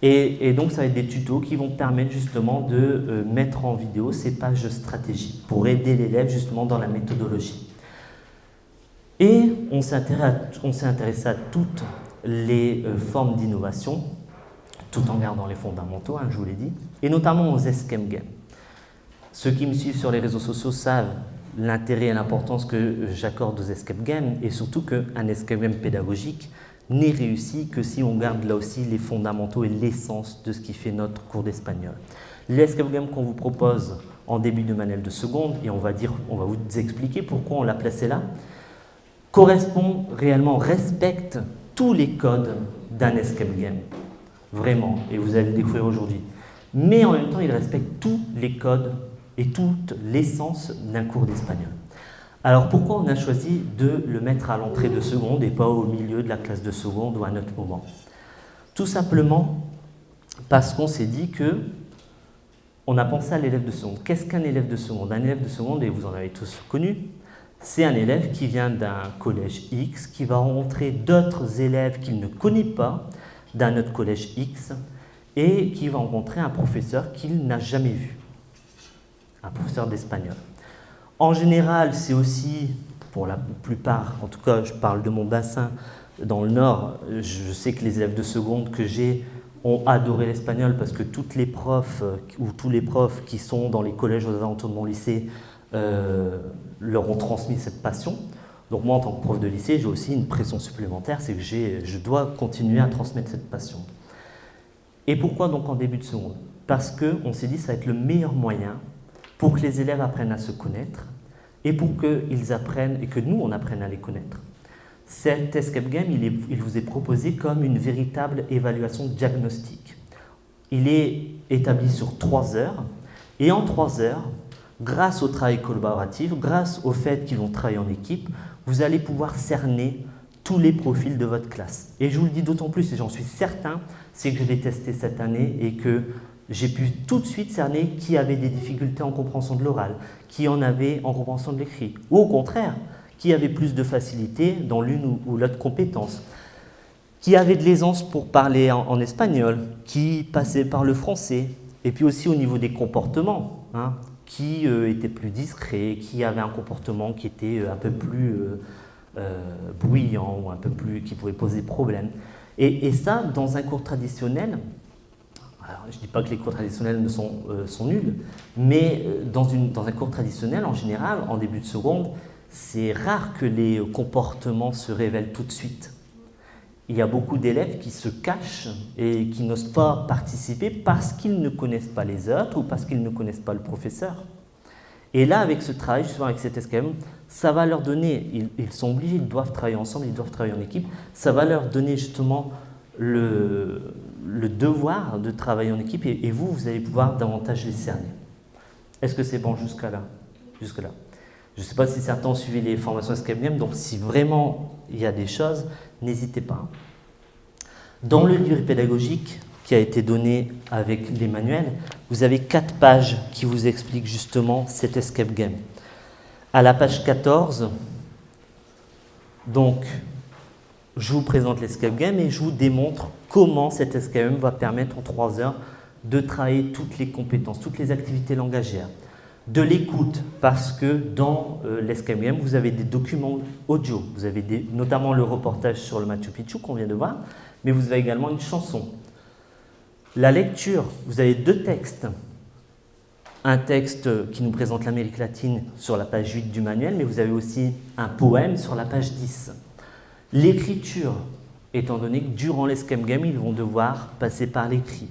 Et donc, ça va être des tutos qui vont permettre justement de mettre en vidéo ces pages de stratégie pour aider l'élève justement dans la méthodologie. Et on s'est intéressé à toutes les formes d'innovation, tout en gardant les fondamentaux, je vous l'ai dit, et notamment aux escape games. Ceux qui me suivent sur les réseaux sociaux savent l'intérêt et l'importance que j'accorde aux escape games, et surtout qu'un escape game pédagogique n'est réussi que si on garde là aussi les fondamentaux et l'essence de ce qui fait notre cours d'espagnol. L'escape game qu'on vous propose en début de manuel de seconde, et on va vous expliquer pourquoi on l'a placé là, correspond réellement, respecte tous les codes d'un escape game, vraiment, et vous allez le découvrir aujourd'hui. Mais en même temps, il respecte tous les codes et toute l'essence d'un cours d'espagnol. Alors pourquoi on a choisi de le mettre à l'entrée de seconde et pas au milieu de la classe de seconde ou à un autre moment? Tout simplement parce qu'on s'est dit que on a pensé à l'élève de seconde. Qu'est-ce qu'un élève de seconde? Un élève de seconde, et vous en avez tous connu, c'est un élève qui vient d'un collège X, qui va rencontrer d'autres élèves qu'il ne connaît pas d'un autre collège X et qui va rencontrer un professeur qu'il n'a jamais vu, un professeur d'espagnol. En général, c'est aussi, pour la plupart, en tout cas je parle de mon bassin dans le Nord, je sais que les élèves de seconde que j'ai ont adoré l'espagnol parce que toutes les profs ou tous les profs qui sont dans les collèges aux alentours de mon lycée leur ont transmis cette passion. Donc moi, en tant que prof de lycée, j'ai aussi une pression supplémentaire, c'est que je dois continuer à transmettre cette passion. Et pourquoi donc en début de seconde? Parce qu'on s'est dit que ça va être le meilleur moyen pour que les élèves apprennent à se connaître et pour qu'ils apprennent et que nous, on apprenne à les connaître. Cet escape game, il vous est proposé comme une véritable évaluation diagnostique. Il est établi sur 3 heures et en 3 heures, grâce au travail collaboratif, grâce au fait qu'ils vont travailler en équipe, vous allez pouvoir cerner tous les profils de votre classe. Et je vous le dis d'autant plus, et j'en suis certain, c'est que je l'ai testé cette année et que j'ai pu tout de suite cerner qui avait des difficultés en compréhension de l'oral, qui en avait en compréhension de l'écrit, ou au contraire, qui avait plus de facilité dans l'une ou l'autre compétence, qui avait de l'aisance pour parler en espagnol, qui passait par le français, et puis aussi au niveau des comportements, qui était plus discret, qui avait un comportement qui était un peu plus bruyant, ou un peu plus, qui pouvait poser problème. Et ça, dans un cours traditionnel, alors je ne dis pas que les cours traditionnels sont nuls, mais dans un cours traditionnel, en général, en début de seconde, c'est rare que les comportements se révèlent tout de suite. Il y a beaucoup d'élèves qui se cachent et qui n'osent pas participer parce qu'ils ne connaissent pas les autres ou parce qu'ils ne connaissent pas le professeur. Et là, avec ce travail, justement avec cet escape, ça va leur donner, ils sont obligés, ils doivent travailler ensemble, ils doivent travailler en équipe, ça va leur donner justement le devoir de travailler en équipe et vous allez pouvoir davantage les cerner. Est-ce que c'est bon jusque-là? Jusque-là. Je ne sais pas si certains ont suivi les formations escape game, donc si vraiment il y a des choses, n'hésitez pas. Dans le livre pédagogique qui a été donné avec les manuels, vous avez 4 pages qui vous expliquent justement cet escape game. À la page 14, donc, je vous présente l'escape game et je vous démontre comment cet escape game va permettre en 3 heures de travailler toutes les compétences, toutes les activités langagières. De l'écoute, parce que dans l'escape game, vous avez des documents audio, vous avez notamment le reportage sur le Machu Picchu qu'on vient de voir, mais vous avez également une chanson. La lecture, vous avez 2 textes. Un texte qui nous présente l'Amérique latine sur la page 8 du manuel, mais vous avez aussi un poème sur la page 10. L'écriture, étant donné que durant l'escape game, ils vont devoir passer par l'écrit.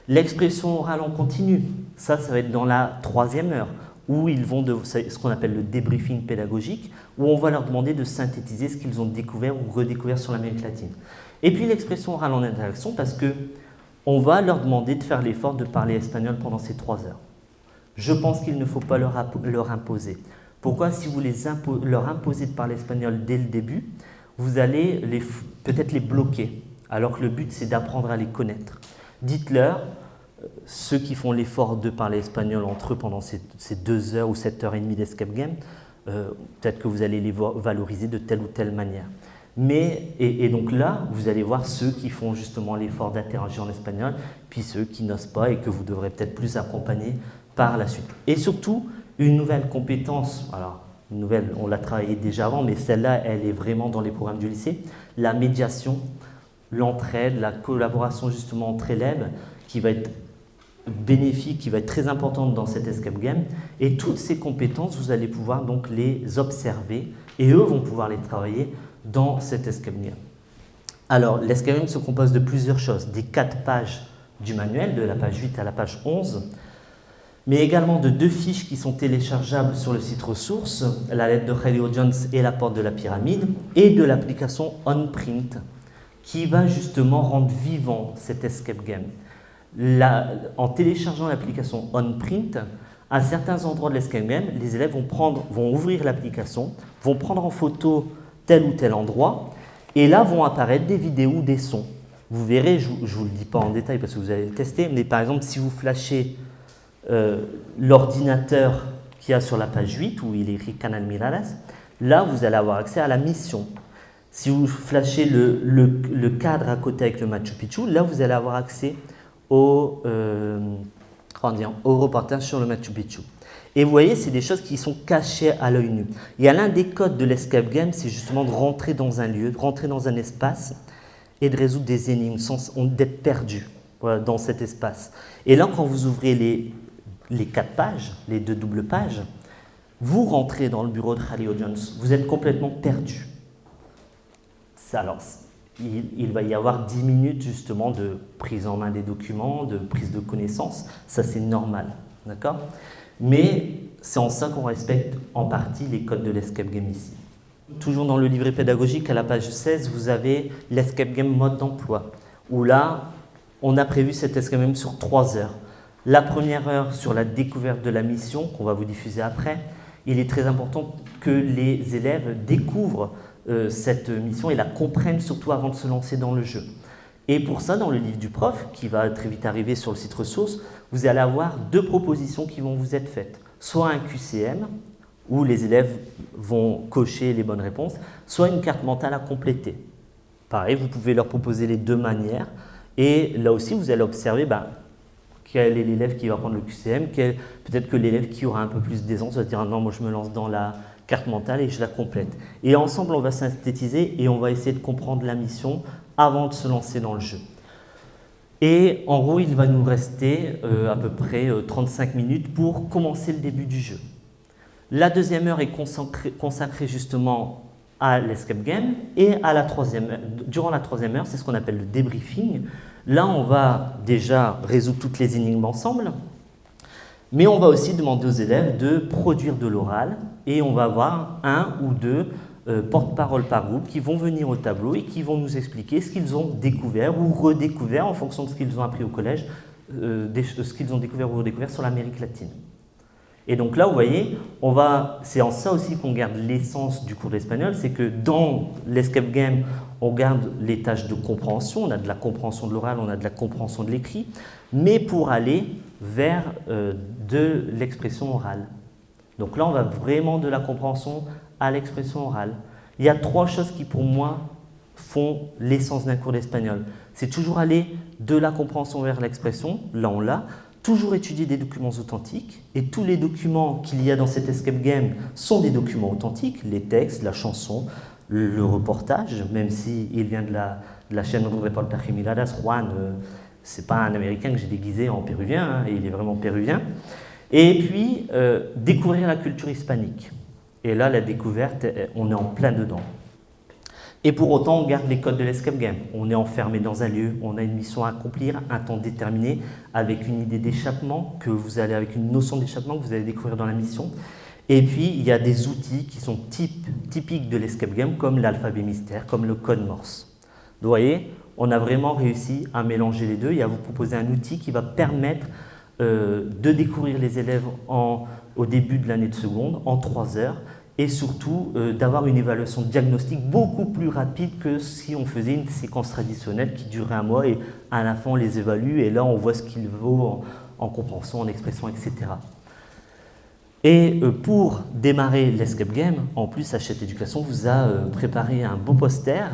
L'expression orale en continu, ça va être dans la 3e heure, où ils vont ce qu'on appelle le débriefing pédagogique, où on va leur demander de synthétiser ce qu'ils ont découvert ou redécouvert sur l'Amérique latine. Et puis l'expression orale en interaction, parce qu'on va leur demander de faire l'effort de parler espagnol pendant ces 3 heures. Je pense qu'il ne faut pas leur imposer. Pourquoi? Si vous leur imposez de parler espagnol dès le début, vous allez peut-être les bloquer, alors que le but c'est d'apprendre à les connaître. Dites-leur, ceux qui font l'effort de parler espagnol entre eux pendant ces 2 heures ou 7h30 d'escape game, peut-être que vous allez les valoriser de telle ou telle manière. Et donc là, vous allez voir ceux qui font justement l'effort d'interagir en espagnol, puis ceux qui n'osent pas et que vous devrez peut-être plus accompagner par la suite. Et surtout, une nouvelle compétence, alors une nouvelle, on l'a travaillée déjà avant, mais celle-là, elle est vraiment dans les programmes du lycée, la médiation, l'entraide, la collaboration justement entre élèves, qui va être bénéfique, qui va être très importante dans cet escape game. Et toutes ces compétences, vous allez pouvoir donc les observer et eux vont pouvoir les travailler dans cet escape game. Alors, l'escape game se compose de plusieurs choses, des 4 pages du manuel, de la page 8 à la page 11, mais également de 2 fiches qui sont téléchargeables sur le site ressources, la lettre de Khalil Jones et la porte de la pyramide, et de l'application OnPrint, qui va justement rendre vivant cet escape game. En téléchargeant l'application OnPrint, à certains endroits de l'escape game, les élèves vont ouvrir l'application, vont prendre en photo tel ou tel endroit, et là vont apparaître des vidéos ou des sons. Vous verrez, je ne vous le dis pas en détail parce que vous allez le tester, mais par exemple, si vous flashez l'ordinateur qu'il y a sur la page 8, où il est écrit Canal Miradas, là vous allez avoir accès à la mission. Si vous flashez le cadre à côté avec le Machu Picchu, là vous allez avoir accès au reportage sur le Machu Picchu. Et vous voyez, c'est des choses qui sont cachées à l'œil nu. Il y a l'un des codes de l'escape game, c'est justement de rentrer dans un lieu, de rentrer dans un espace et de résoudre des énigmes, d'être perdu dans cet espace. Et là, quand vous ouvrez les 4 pages, les 2 doubles pages, vous rentrez dans le bureau de Khalil Jones, vous êtes complètement perdu. Alors, il va y avoir 10 minutes justement de prise en main des documents, de prise de connaissances, ça c'est normal, d'accord? Mais c'est en ça qu'on respecte en partie les codes de l'escape game ici. Toujours dans le livret pédagogique, à la page 16, vous avez l'escape game mode d'emploi, où là, on a prévu cet escape game sur 3 heures. La première heure sur la découverte de la mission, qu'on va vous diffuser après, il est très important que les élèves découvrent cette mission et la comprennent surtout avant de se lancer dans le jeu. Et pour ça, dans le livre du prof, qui va très vite arriver sur le site ressources, vous allez avoir 2 propositions qui vont vous être faites. Soit un QCM, où les élèves vont cocher les bonnes réponses, soit une carte mentale à compléter. Pareil, vous pouvez leur proposer les 2 manières. Et là aussi, vous allez observer quel est l'élève qui va prendre le QCM, peut-être que l'élève qui aura un peu plus d'aisance va se dire « non, moi je me lance dans la carte mentale et je la complète ». Et ensemble, on va synthétiser et on va essayer de comprendre la mission avant de se lancer dans le jeu. Et en gros, il va nous rester à peu près 35 minutes pour commencer le début du jeu. La 2e heure est consacrée justement à l'escape game et à la 3e heure. Durant la 3e heure, c'est ce qu'on appelle le débriefing. Là, on va déjà résoudre toutes les énigmes ensemble, mais on va aussi demander aux élèves de produire de l'oral et on va avoir 1 ou 2 porte-parole par groupe qui vont venir au tableau et qui vont nous expliquer ce qu'ils ont découvert ou redécouvert en fonction de ce qu'ils ont appris au collège, ce qu'ils ont découvert ou redécouvert sur l'Amérique latine. Et donc là, vous voyez, c'est en ça aussi qu'on garde l'essence du cours d'espagnol, c'est que dans l'escape game, on garde les tâches de compréhension, on a de la compréhension de l'oral, on a de la compréhension de l'écrit, mais pour aller vers de l'expression orale. Donc là, on va vraiment de la compréhension à l'expression orale. Il y a 3 choses qui, pour moi, font l'essence d'un cours d'espagnol. C'est toujours aller de la compréhension vers l'expression, là on l'a, toujours étudier des documents authentiques, et tous les documents qu'il y a dans cet escape game sont des documents authentiques, les textes, la chanson, le reportage, même s'il vient de la chaîne de reportage Miradas, Juan, c'est pas un Américain que j'ai déguisé en péruvien, hein, il est vraiment péruvien. Et puis, découvrir la culture hispanique. Et là, la découverte, on est en plein dedans. Et pour autant, on garde les codes de l'escape game. On est enfermé dans un lieu, on a une mission à accomplir, un temps déterminé, avec une idée d'échappement, avec une notion d'échappement que vous allez découvrir dans la mission. Et puis, il y a des outils qui sont typiques de l'escape game, comme l'alphabet mystère, comme le code Morse. Vous voyez, on a vraiment réussi à mélanger les deux et à vous proposer un outil qui va permettre de découvrir les élèves au début de l'année de seconde, en 3 heures, et surtout d'avoir une évaluation diagnostique beaucoup plus rapide que si on faisait une séquence traditionnelle qui durait 1 mois et à la fin on les évalue et là on voit ce qu'il vaut en compréhension, en expression, etc. Et pour démarrer l'escape game, en plus Hachette Éducation vous a préparé un beau poster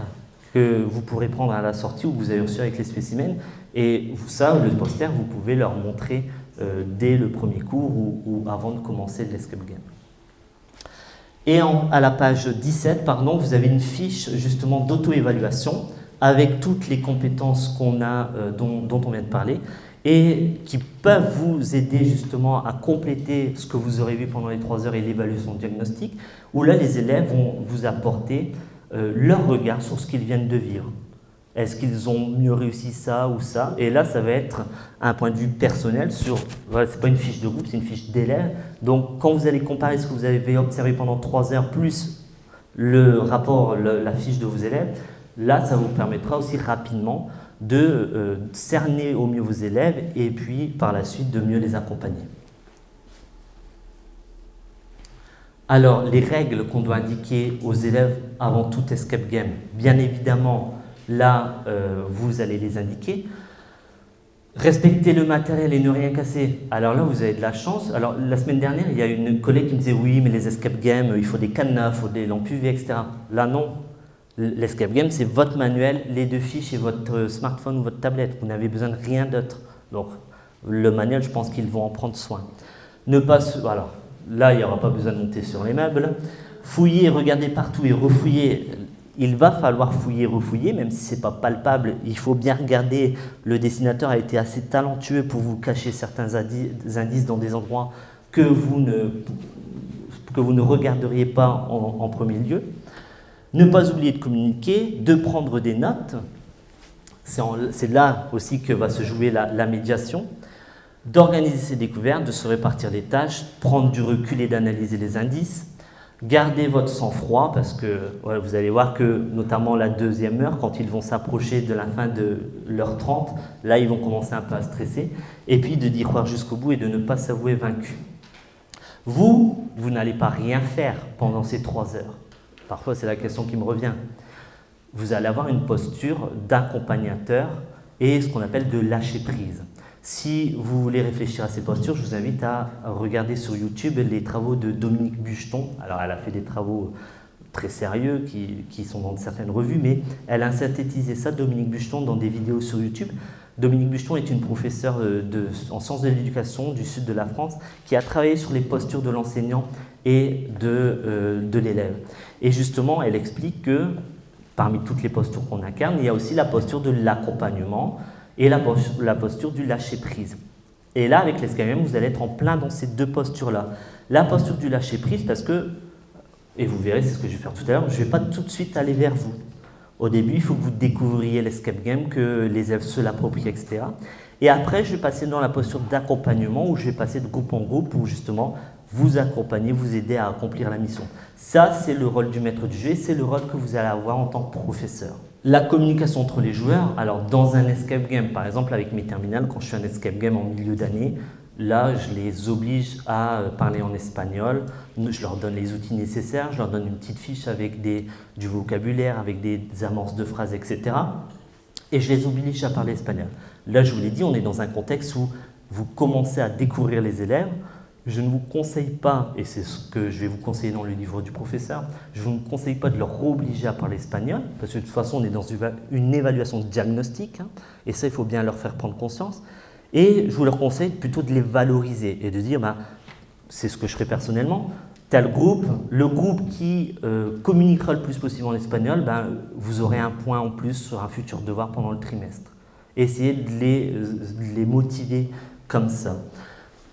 que vous pourrez prendre à la sortie ou que vous avez reçu avec les spécimens. Et ça, le poster, vous pouvez leur montrer dès le premier cours ou avant de commencer l'escape game. Et à la page 17, vous avez une fiche justement d'auto-évaluation avec toutes les compétences qu'on a, dont on vient de parler et qui peuvent vous aider justement à compléter ce que vous aurez vu pendant les 3 heures et l'évaluation diagnostique, où là les élèves vont vous apporter leur regard sur ce qu'ils viennent de vivre. Est-ce qu'ils ont mieux réussi ça ou ça? Et là, ça va être un point de vue personnel sur... Voilà, ce n'est pas une fiche de groupe, c'est une fiche d'élèves. Donc, quand vous allez comparer ce que vous avez observé pendant 3 heures plus le rapport, la fiche de vos élèves, là, ça vous permettra aussi rapidement de cerner au mieux vos élèves et puis, par la suite, de mieux les accompagner. Alors, les règles qu'on doit indiquer aux élèves avant tout escape game, bien évidemment, là, vous allez les indiquer. Respecter le matériel et ne rien casser. Alors là, vous avez de la chance. Alors, la semaine dernière, il y a une collègue qui me disait « Oui, mais les escape games, il faut des cadenas, il faut des lampes UV, etc. » Là, non. L'escape game, c'est votre manuel, les 2 fiches et votre smartphone ou votre tablette. Vous n'avez besoin de rien d'autre. Donc, le manuel, je pense qu'ils vont en prendre soin. Ne pas... Alors, là, il n'y aura pas besoin de monter sur les meubles. Fouiller, regarder partout et refouiller. Il va falloir fouiller, refouiller, même si ce n'est pas palpable. Il faut bien regarder. Le dessinateur a été assez talentueux pour vous cacher certains indices dans des endroits que vous ne regarderiez pas en premier lieu. Ne pas oublier de communiquer, de prendre des notes. C'est là aussi que va se jouer la médiation. D'organiser ses découvertes, de se répartir les tâches, prendre du recul et d'analyser les indices. Gardez votre sang-froid parce que vous allez voir que notamment la 2e heure, quand ils vont s'approcher de la fin de l'heure 30, là ils vont commencer un peu à stresser. Et puis d'y croire jusqu'au bout et de ne pas s'avouer vaincu. Vous n'allez pas rien faire pendant ces 3 heures. Parfois c'est la question qui me revient. Vous allez avoir une posture d'accompagnateur et ce qu'on appelle de lâcher prise. Si vous voulez réfléchir à ces postures, je vous invite à regarder sur YouTube les travaux de Dominique Bucheton. Alors, elle a fait des travaux très sérieux qui sont dans certaines revues, mais elle a synthétisé ça, Dominique Bucheton, dans des vidéos sur YouTube. Dominique Bucheton est une professeure en sciences de l'éducation du sud de la France qui a travaillé sur les postures de l'enseignant et de l'élève. Et justement, elle explique que parmi toutes les postures qu'on incarne, il y a aussi la posture de l'accompagnement, et la posture du lâcher-prise. Et là, avec l'escape game, vous allez être en plein dans ces 2 postures-là. La posture du lâcher-prise, parce que, et vous verrez, c'est ce que je vais faire tout à l'heure, je ne vais pas tout de suite aller vers vous. Au début, il faut que vous découvriez l'escape game, que les élèves se l'approprient, etc. Et après, je vais passer dans la posture d'accompagnement, où je vais passer de groupe en groupe, pour justement vous accompagner, vous aider à accomplir la mission. Ça, c'est le rôle du maître du jeu, et c'est le rôle que vous allez avoir en tant que professeur. La communication entre les joueurs, alors dans un escape game, par exemple avec mes terminales, quand je fais un escape game en milieu d'année, là je les oblige à parler en espagnol, je leur donne les outils nécessaires, je leur donne une petite fiche avec du vocabulaire, avec des amorces de phrases, etc. Et je les oblige à parler espagnol. Là je vous l'ai dit, on est dans un contexte où vous commencez à découvrir les élèves. Je ne vous conseille pas, et c'est ce que je vais vous conseiller dans le livre du professeur, je ne vous conseille pas de leur obliger à parler espagnol, parce que de toute façon, on est dans une évaluation diagnostique, et ça, il faut bien leur faire prendre conscience. Et je vous leur conseille plutôt de les valoriser et de dire, ben, c'est ce que je ferai personnellement, tel groupe, le groupe qui communiquera le plus possible en espagnol, ben, vous aurez un point en plus sur un futur devoir pendant le trimestre. Essayez de les motiver comme ça.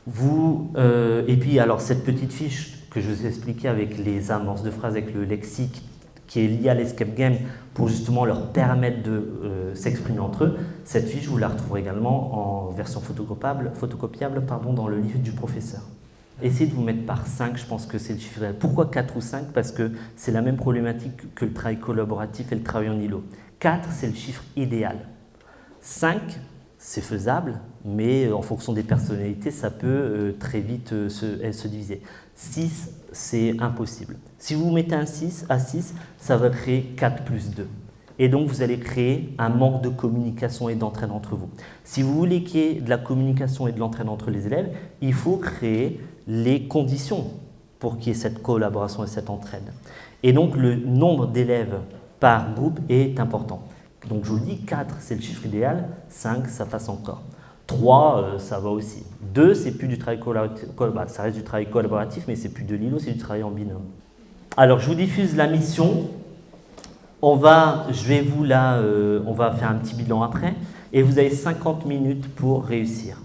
Et puis, alors, cette petite fiche que je vous ai expliquée avec les amorces de phrases, avec le lexique qui est lié à l'escape game pour justement leur permettre de s'exprimer entre eux, cette fiche, vous la retrouverez également en version photocopiable dans le livre du professeur. Essayez de vous mettre par 5, je pense que c'est le chiffre idéal. Pourquoi 4 ou 5? Parce que c'est la même problématique que le travail collaboratif et le travail en îlot. 4, c'est le chiffre idéal. 5, c'est faisable, mais en fonction des personnalités, ça peut très vite se diviser. 6, c'est impossible. Si vous mettez un 6 à 6, ça va créer 4 plus 2. Et donc, vous allez créer un manque de communication et d'entraide entre vous. Si vous voulez qu'il y ait de la communication et de l'entraide entre les élèves, il faut créer les conditions pour qu'il y ait cette collaboration et cette entraide. Et donc, le nombre d'élèves par groupe est important. Donc, je vous le dis, 4, c'est le chiffre idéal. 5, ça passe encore. 3, ça va aussi. 2, c'est plus du travail collaboratif. Ça reste du travail collaboratif, mais c'est plus de l'îlot, c'est du travail en binôme. Alors, je vous diffuse la mission. On va faire un petit bilan après. Et vous avez 50 minutes pour réussir.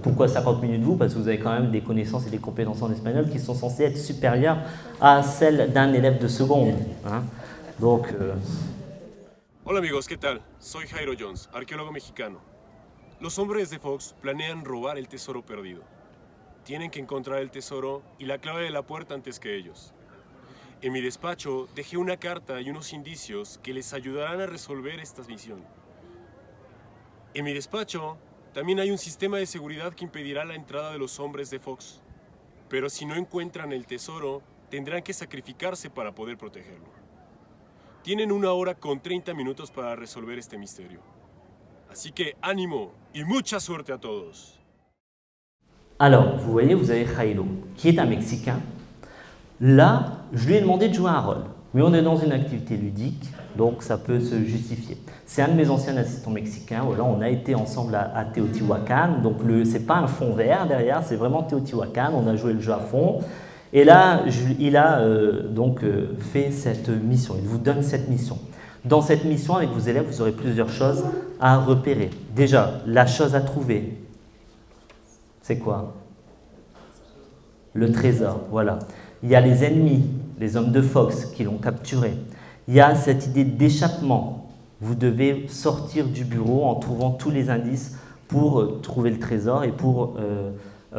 Pourquoi 50 minutes vous? Parce que vous avez quand même des connaissances et des compétences en espagnol qui sont censées être supérieures à celles d'un élève de seconde. Hein. Donc... Hola amigos, ¿qué tal? Soy Jairo Jones, arqueólogo mexicano. Los hombres de Fox planean robar el tesoro perdido. Tienen que encontrar el tesoro y la clave de la puerta antes que ellos. En mi despacho dejé una carta y unos indicios que les ayudarán a resolver esta misión. En mi despacho también hay un sistema de seguridad que impedirá la entrada de los hombres de Fox. Pero si no encuentran el tesoro, tendrán que sacrificarse para poder protegerlo. Tienen 1 hora con 30 minutos para resolver este misterio. Así que ánimo y mucha suerte a todos. Alors, vous voyez, vous avez Jairo, qui est un Mexicain. Là, je lui ai demandé de jouer un rôle. Mais on est dans une activité ludique, donc ça peut se justifier. C'est un de mes anciens assistants mexicains. Voilà, on a été ensemble à Teotihuacan. Donc, ce n'est pas un fond vert derrière, c'est vraiment Teotihuacan. On a joué le jeu à fond. Et là, il a fait cette mission. Il vous donne cette mission. Dans cette mission, avec vos élèves, vous aurez plusieurs choses à repérer. Déjà, la chose à trouver, c'est quoi? Le trésor, voilà. Il y a les ennemis, les hommes de Fox qui l'ont capturé. Il y a cette idée d'échappement. Vous devez sortir du bureau en trouvant tous les indices pour trouver le trésor et pour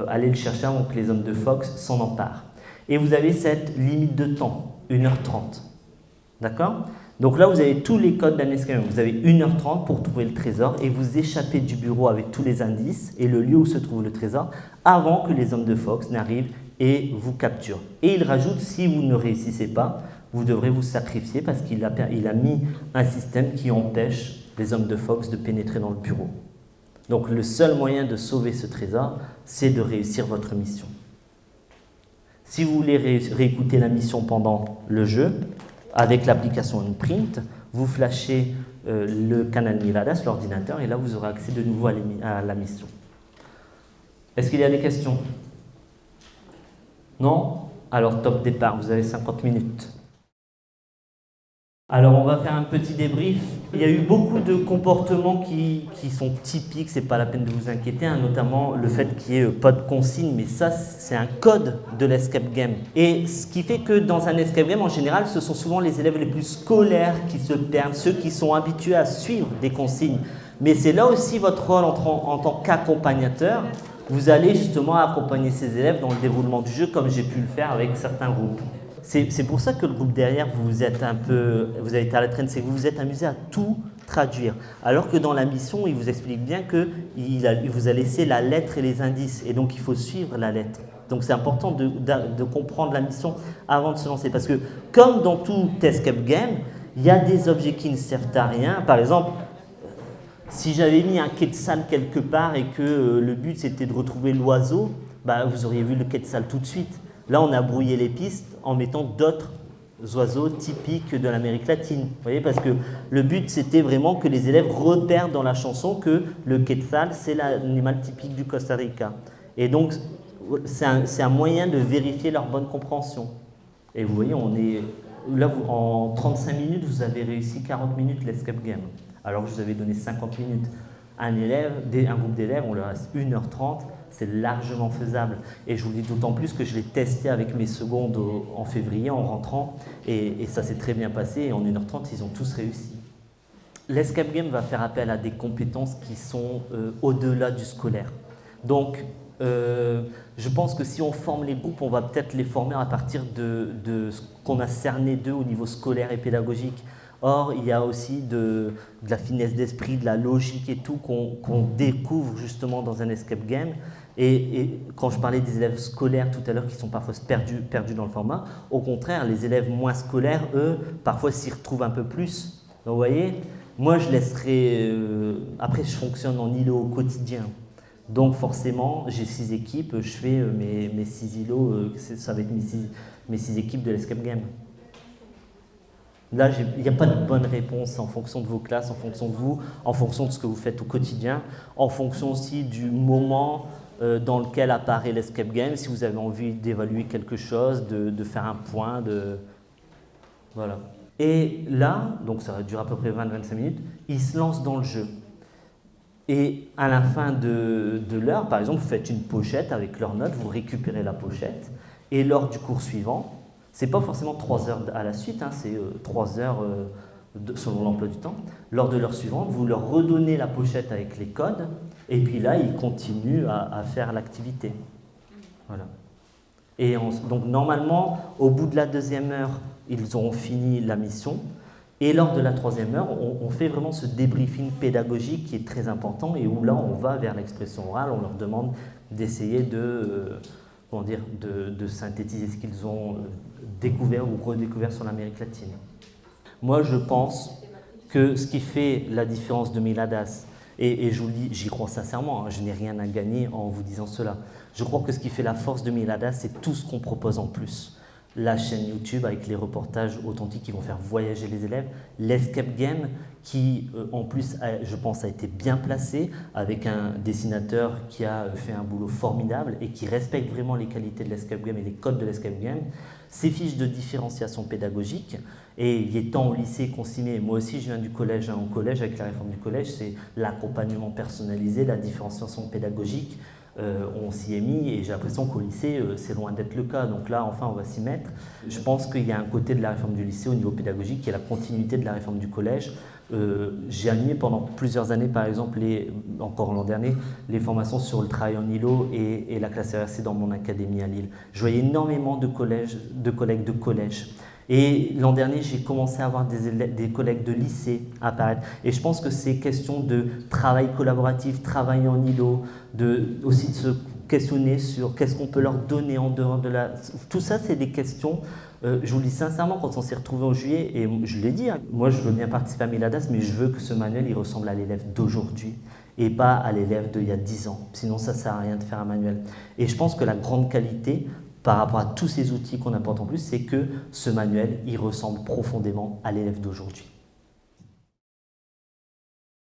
aller le chercher avant que les hommes de Fox s'en emparent. Et vous avez cette limite de temps, 1h30. D'accord? Donc là, vous avez tous les codes d'un escape game. Vous avez 1h30 pour trouver le trésor et vous échappez du bureau avec tous les indices et le lieu où se trouve le trésor avant que les hommes de Fox n'arrivent et vous capturent. Et il rajoute, si vous ne réussissez pas, vous devrez vous sacrifier parce qu'il a mis un système qui empêche les hommes de Fox de pénétrer dans le bureau. Donc le seul moyen de sauver ce trésor, c'est de réussir votre mission. Si vous voulez réécouter la mission pendant le jeu, avec l'application Unprint, vous flashez le canal Miradas, l'ordinateur, et là vous aurez accès de nouveau à la mission. Est-ce qu'il y a des questions? Non? Alors top départ, vous avez 50 minutes. Alors on va faire un petit débrief. Il y a eu beaucoup de comportements qui sont typiques, c'est pas la peine de vous inquiéter, hein, notamment le fait qu'il n'y ait pas de consigne, mais ça c'est un code de l'escape game. Et ce qui fait que dans un escape game en général, ce sont souvent les élèves les plus scolaires qui se perdent, ceux qui sont habitués à suivre des consignes. Mais c'est là aussi votre rôle en tant qu'accompagnateur. Vous allez justement accompagner ces élèves dans le déroulement du jeu comme j'ai pu le faire avec certains groupes. C'est pour ça que le groupe derrière, vous avez été à la traîne, c'est que vous vous êtes amusé à tout traduire. Alors que dans la mission, il vous explique bien qu'il vous a laissé la lettre et les indices. Et donc, il faut suivre la lettre. Donc, c'est important de comprendre la mission avant de se lancer. Parce que, comme dans tout escape game, il y a des objets qui ne servent à rien. Par exemple, si j'avais mis un quetzal quelque part et que le but, c'était de retrouver l'oiseau, bah, vous auriez vu le quetzal tout de suite. Là, on a brouillé les pistes en mettant d'autres oiseaux typiques de l'Amérique latine. Vous voyez, parce que le but, c'était vraiment que les élèves repèrent dans la chanson que le quetzal, c'est l'animal typique du Costa Rica. Et donc, c'est un moyen de vérifier leur bonne compréhension. Et vous voyez, on est là, en 35 minutes, vous avez réussi 40 minutes l'escape game, alors que je vous avais donné 50 minutes. Un groupe d'élèves, on leur reste 1h30, c'est largement faisable. Et je vous le dis d'autant plus que je l'ai testé avec mes secondes en février, en rentrant, et ça s'est très bien passé, et en 1h30, ils ont tous réussi. L'escape game va faire appel à des compétences qui sont au-delà du scolaire. Donc, je pense que si on forme les groupes, on va peut-être les former à partir de ce qu'on a cerné d'eux au niveau scolaire et pédagogique. Or, il y a aussi de la finesse d'esprit, de la logique et tout qu'on découvre justement dans un escape game. Et quand je parlais des élèves scolaires tout à l'heure qui sont parfois perdus dans le format, au contraire, les élèves moins scolaires, eux, parfois s'y retrouvent un peu plus. Donc, vous voyez, moi je laisserai... après, je fonctionne en îlot au quotidien. Donc forcément, j'ai 6 équipes, je fais mes 6 îlots, ça va être mes 6 équipes de l'escape game. Là, il n'y a pas de bonne réponse en fonction de vos classes, en fonction de vous, en fonction de ce que vous faites au quotidien, en fonction aussi du moment dans lequel apparaît l'escape game, si vous avez envie d'évaluer quelque chose, de faire un point, voilà. Et là, donc ça dure à peu près 20-25 minutes, ils se lancent dans le jeu. Et à la fin de l'heure, par exemple, vous faites une pochette avec leurs notes, vous récupérez la pochette, et lors du cours suivant, c'est pas forcément 3 heures à la suite, hein, c'est 3 heures selon l'emploi du temps. Lors de l'heure suivante, vous leur redonnez la pochette avec les codes, et puis là, ils continuent à faire l'activité. Voilà. Et donc normalement, au bout de la 2e heure, ils auront fini la mission. Et lors de la 3e heure, on fait vraiment ce débriefing pédagogique qui est très important et où là, on va vers l'expression orale, on leur demande d'essayer de synthétiser ce qu'ils ont découvert ou redécouvert sur l'Amérique latine. Moi, je pense que ce qui fait la différence de Meiladas, et je vous le dis, j'y crois sincèrement, hein, je n'ai rien à gagner en vous disant cela, je crois que ce qui fait la force de Meiladas, c'est tout ce qu'on propose en plus. La chaîne YouTube avec les reportages authentiques qui vont faire voyager les élèves, l'escape game qui en plus je pense a été bien placé avec un dessinateur qui a fait un boulot formidable et qui respecte vraiment les qualités de l'escape game et les codes de l'escape game, ses fiches de différenciation pédagogique, et il est temps au lycée qu'on s'y met. Moi aussi je viens du collège, hein, au collège avec la réforme du collège, c'est l'accompagnement personnalisé, la différenciation pédagogique. On s'y est mis et j'ai l'impression qu'au lycée, c'est loin d'être le cas. Donc là, enfin, on va s'y mettre. Je pense qu'il y a un côté de la réforme du lycée au niveau pédagogique qui est la continuité de la réforme du collège. J'ai animé pendant plusieurs années, par exemple, encore l'an dernier, les formations sur le travail en îlot et la classe RRC dans mon académie à Lille. Je voyais énormément de collègues de collège. Et l'an dernier, j'ai commencé à avoir des collègues de lycée apparaître. Et je pense que c'est question de travail collaboratif, travail en îlot, aussi de se questionner sur qu'est-ce qu'on peut leur donner en dehors de la... Tout ça, c'est des questions, je vous le dis sincèrement, quand on s'est retrouvés en juillet, et je l'ai dit, hein, moi je veux bien participer à Meiladas, mais je veux que ce manuel, il ressemble à l'élève d'aujourd'hui et pas à l'élève d'il y a 10 ans. Sinon, ça ne sert à rien de faire un manuel. Et je pense que la grande qualité, par rapport à tous ces outils qu'on apporte en plus, c'est que ce manuel, il ressemble profondément à l'élève d'aujourd'hui.